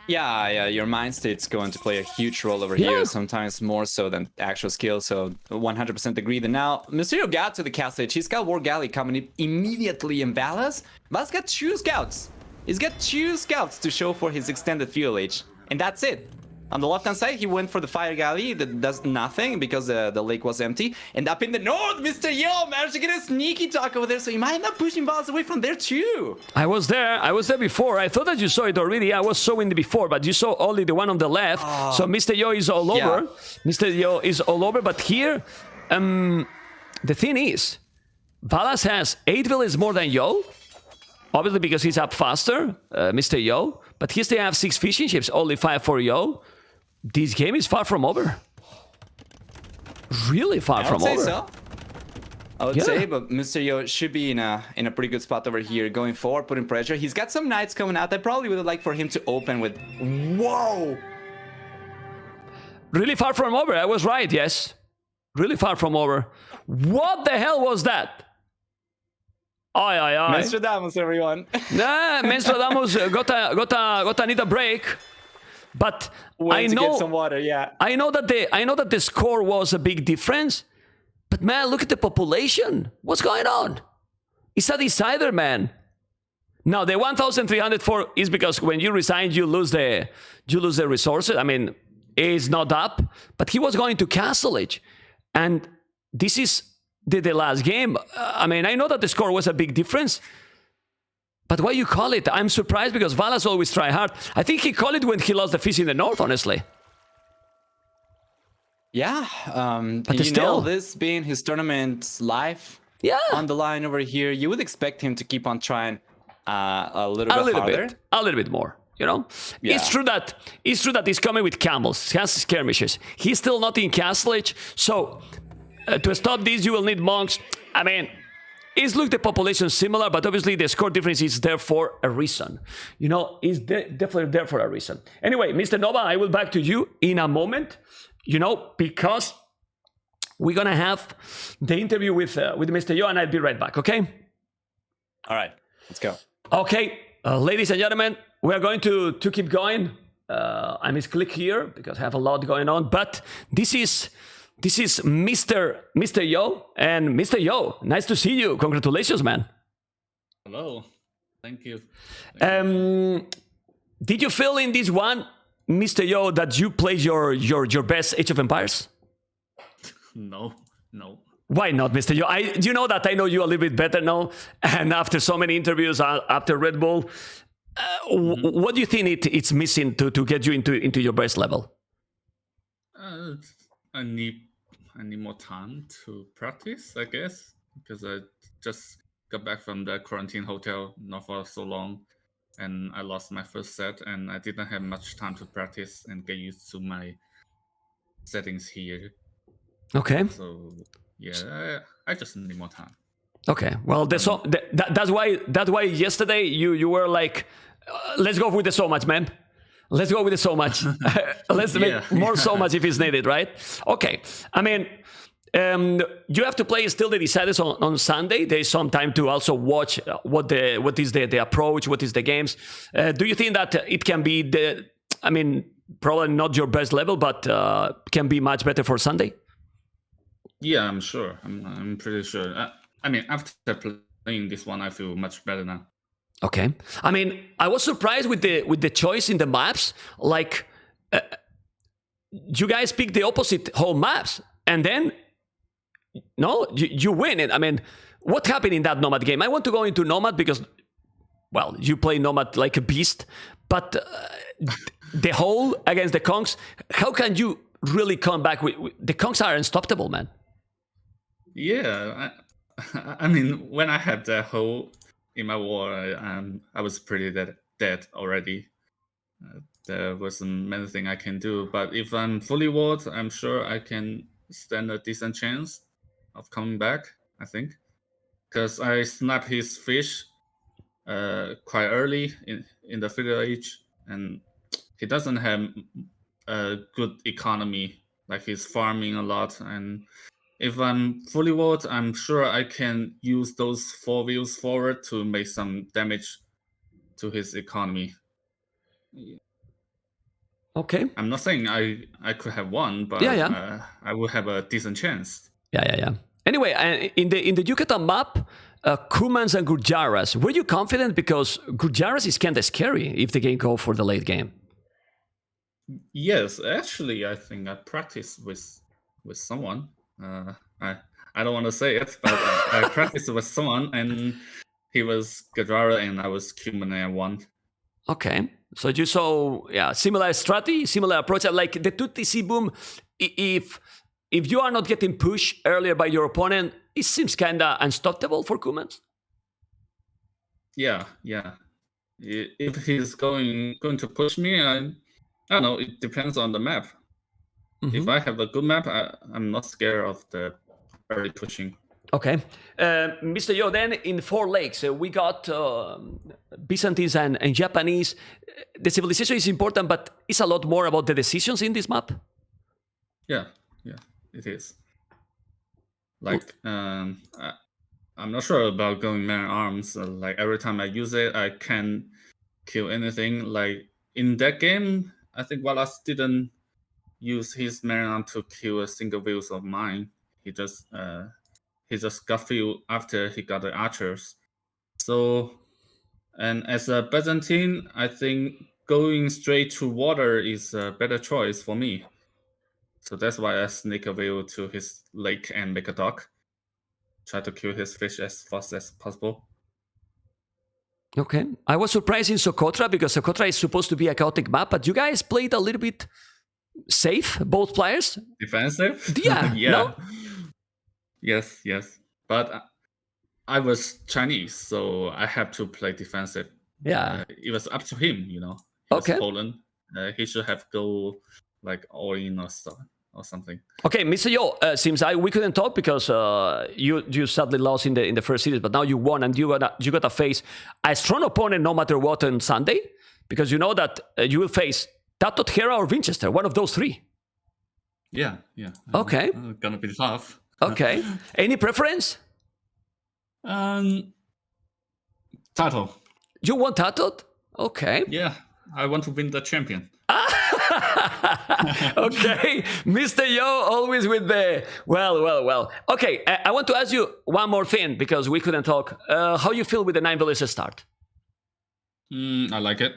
Yeah, your mind state's going to play a huge role over here, sometimes more so than actual skill, so 100% agree. And now, Mr. Yo got to the castle age. He's got War Galley coming in immediately in Valas. Valas got 2 scouts. He's got 2 scouts to show for his extended fuel age, and that's it. On the left-hand side, he went for the fire galley that does nothing because the lake was empty. And up in the north, Mr. Yo managed to get a sneaky talk over there, so he might end up pushing Valas away from there too. I was there before. I thought that you saw it already. I was showing it before, but you saw only the one on the left. So Mr. Yo is all over. Mr. Yo is all over, but here, the thing is, Valas has 8 villages more than Yo. Obviously because he's up faster, Mr. Yo. But he still have 6 fishing ships, only 5 for Yo. This game is far from over. Really far from over. So. I would say, but Mr. Yo should be in a pretty good spot over here, going forward, putting pressure. He's got some knights coming out. I probably would have liked for him to open with... Whoa! Really far from over. I was right, yes. Really far from over. What the hell was that? Aye, aye, aye. Menstradamus, everyone. Nah, Menstradamus got need a break. But I know, to get some water, yeah. I know that the score was a big difference. But man, look at the population. What's going on? It's a decider, man. Now the 1,304 is because when you resign, you lose the resources. I mean, it's not up. But he was going to Castle Age, and this is the last game. I mean, I know that the score was a big difference. But why you call it? I'm surprised because Valas always try hard. I think he called it when he lost the fish in the north, honestly. Yeah, But you still- know, this being his tournament live Yeah. on the line over here, you would expect him to keep on trying a little A bit little harder. bit. A little bit more. You know, Yeah. it's true that he's coming with camels, he has skirmishes. He's still not in castlage, so to stop this, you will need monks. I mean, it's look the population similar, but obviously the score difference is there for a reason. You know, it's definitely there for a reason. Anyway, Mr. Nova, I will back to you in a moment. You know, because we're gonna have the interview with Mr. Yo, and I'll be right back. Okay. All right, let's go. Okay, ladies and gentlemen, we are going to keep going. I misclick here because I have a lot going on, but this is Mr. Yo, and Mr. Yo, nice to see you. Congratulations, man. Hello. Thank you. Did you feel in this one, Mr. Yo, that you played your best Age of Empires? No. Why not, Mr. Yo? You know that I know you a little bit better now, and after so many interviews after Red Bull, what do you think it's missing to get you into your best level? I need more time to practice, I guess, because I just got back from the quarantine hotel not for so long, and I lost my first set, and I didn't have much time to practice and get used to my settings here. Okay. So yeah, I just need more time. Okay. Well, that's why yesterday you were like, let's go with the so much, man. Let's go with the so much. Let's make more so much if it's needed, right? Okay. I mean, you have to play still the deciders on Sunday. There's some time to also watch what is the approach, what is the games. Do you think that it can be probably not your best level, but can be much better for Sunday? Yeah, I'm sure. I'm pretty sure. I mean, after playing this one, I feel much better now. Okay. I mean, I was surprised with the choice in the maps. Like, you guys picked the opposite whole maps, and then no, you win it. I mean, what happened in that Nomad game? I want to go into Nomad because, well, you play Nomad like a beast, but the whole against the Conks, how can you really come back with the Conks are unstoppable, man? Yeah, I mean, when I had the hole in my wall, I was pretty dead already. There wasn't many things I can do, but if I'm fully walled, I'm sure I can stand a decent chance of coming back, I think. Because I snapped his fish quite early in the Fiddle Age, and he doesn't have a good economy. Like, he's farming a lot, and if I'm fully walled, I'm sure I can use those 4 wheels forward to make some damage to his economy. Okay. I'm not saying I could have won, but I would have a decent chance. Yeah. Anyway, in the Yucatan map, Kumans and Gurjaras, were you confident? Because Gurjaras is kind of scary if the game go for the late game. Yes, actually, I think I practiced with someone. I don't want to say it, but I practiced with someone, and he was Gajara and I was Cuman, and I won. Okay, so you saw similar strategy, similar approach. Like the 2TC boom, if you are not getting pushed earlier by your opponent, it seems kind of unstoppable for Kumans. Yeah. If he's going to push me, I don't know. It depends on the map. Mm-hmm. If I have a good map, I'm not scared of the early pushing. Okay. Mr. Yo, then in 4 lakes, we got Byzantines and Japanese. The civilization is important, but it's a lot more about the decisions in this map. Yeah, it is. Like, I'm not sure about going man-arms. Like, every time I use it, I can't kill anything. Like, in that game, I think Valas didn't use his man-arm to kill a single wheels of mine. He just got killed after he got the archers. So, and as a Byzantine, I think going straight to water is a better choice for me. So that's why I sneak a wheel to his lake and make a dock. Try to kill his fish as fast as possible. Okay. I was surprised in Socotra because Socotra is supposed to be a chaotic map, but you guys played a little bit safe, both players? Defensive? Yeah, Yeah. no? Yes, yes. But I was Chinese, so I have to play defensive. Yeah. It was up to him, you know. He was Okay. Poland. He should have go like all in or stuff or something. Okay, Mr. Yo, seems we couldn't talk because you sadly lost in the first series, but now you won and you got to face a strong opponent no matter what on Sunday, because you know that you will face Tatot, Hera, or Winchester, one of those three. Yeah. Okay. Gonna be tough. Okay. Any preference? Title. You want Tatot? Okay. Yeah, I want to win the champion. Okay, Mr. Yo, always with the well. Okay, I want to ask you one more thing because we couldn't talk. How you feel with the 9 villages start? I like it.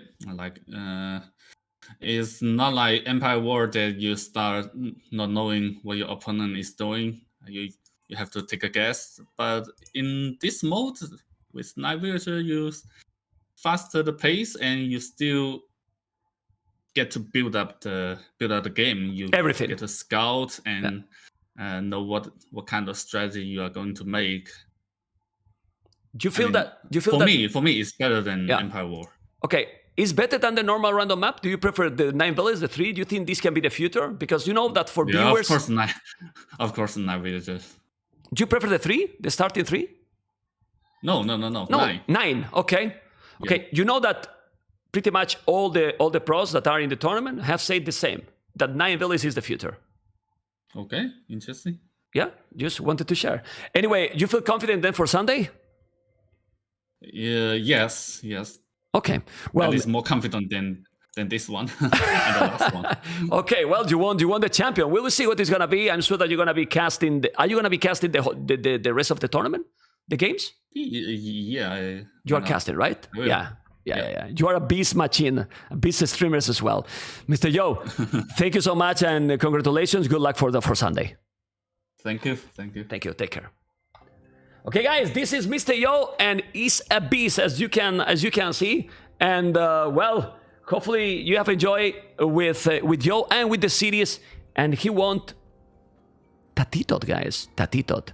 It's not like Empire War that you start not knowing what your opponent is doing. You have to take a guess. But in this mode, with 9 villager, you faster the pace and you still get to build up the game. You Everything. get to scout and know what kind of strategy you are going to make. Do you feel that? For me, it's better than Empire War. Okay, it's better than the normal random map. Do you prefer the 9 villages, the 3? Do you think this can be the future? Because you know that for viewers, of course, 9 villages. Do you prefer the 3, the starting 3? No. 9. Okay. Okay. You know that pretty much all the pros that are in the tournament have said the same. That 9 villages is the future. Okay, interesting. Yeah, just wanted to share. Anyway, you feel confident then for Sunday? Yes. Okay. Well, at least more confident than this one and the last one. Okay. Well, you won the champion. We will see what it's gonna be. I'm sure that you're gonna be casting. Are you gonna be casting the rest of the tournament, the games? Yeah. You are casting, right? Yeah. You are a beast machine, a beast streamers as well, Mr. Yo. Thank you so much and congratulations. Good luck for Sunday. Thank you. Take care. Okay, guys, this is Mr. Yo, and he's a beast, as you can see. And well, hopefully you have enjoyed with Yo and with the series. And he won Tatitot, guys. Tatitot.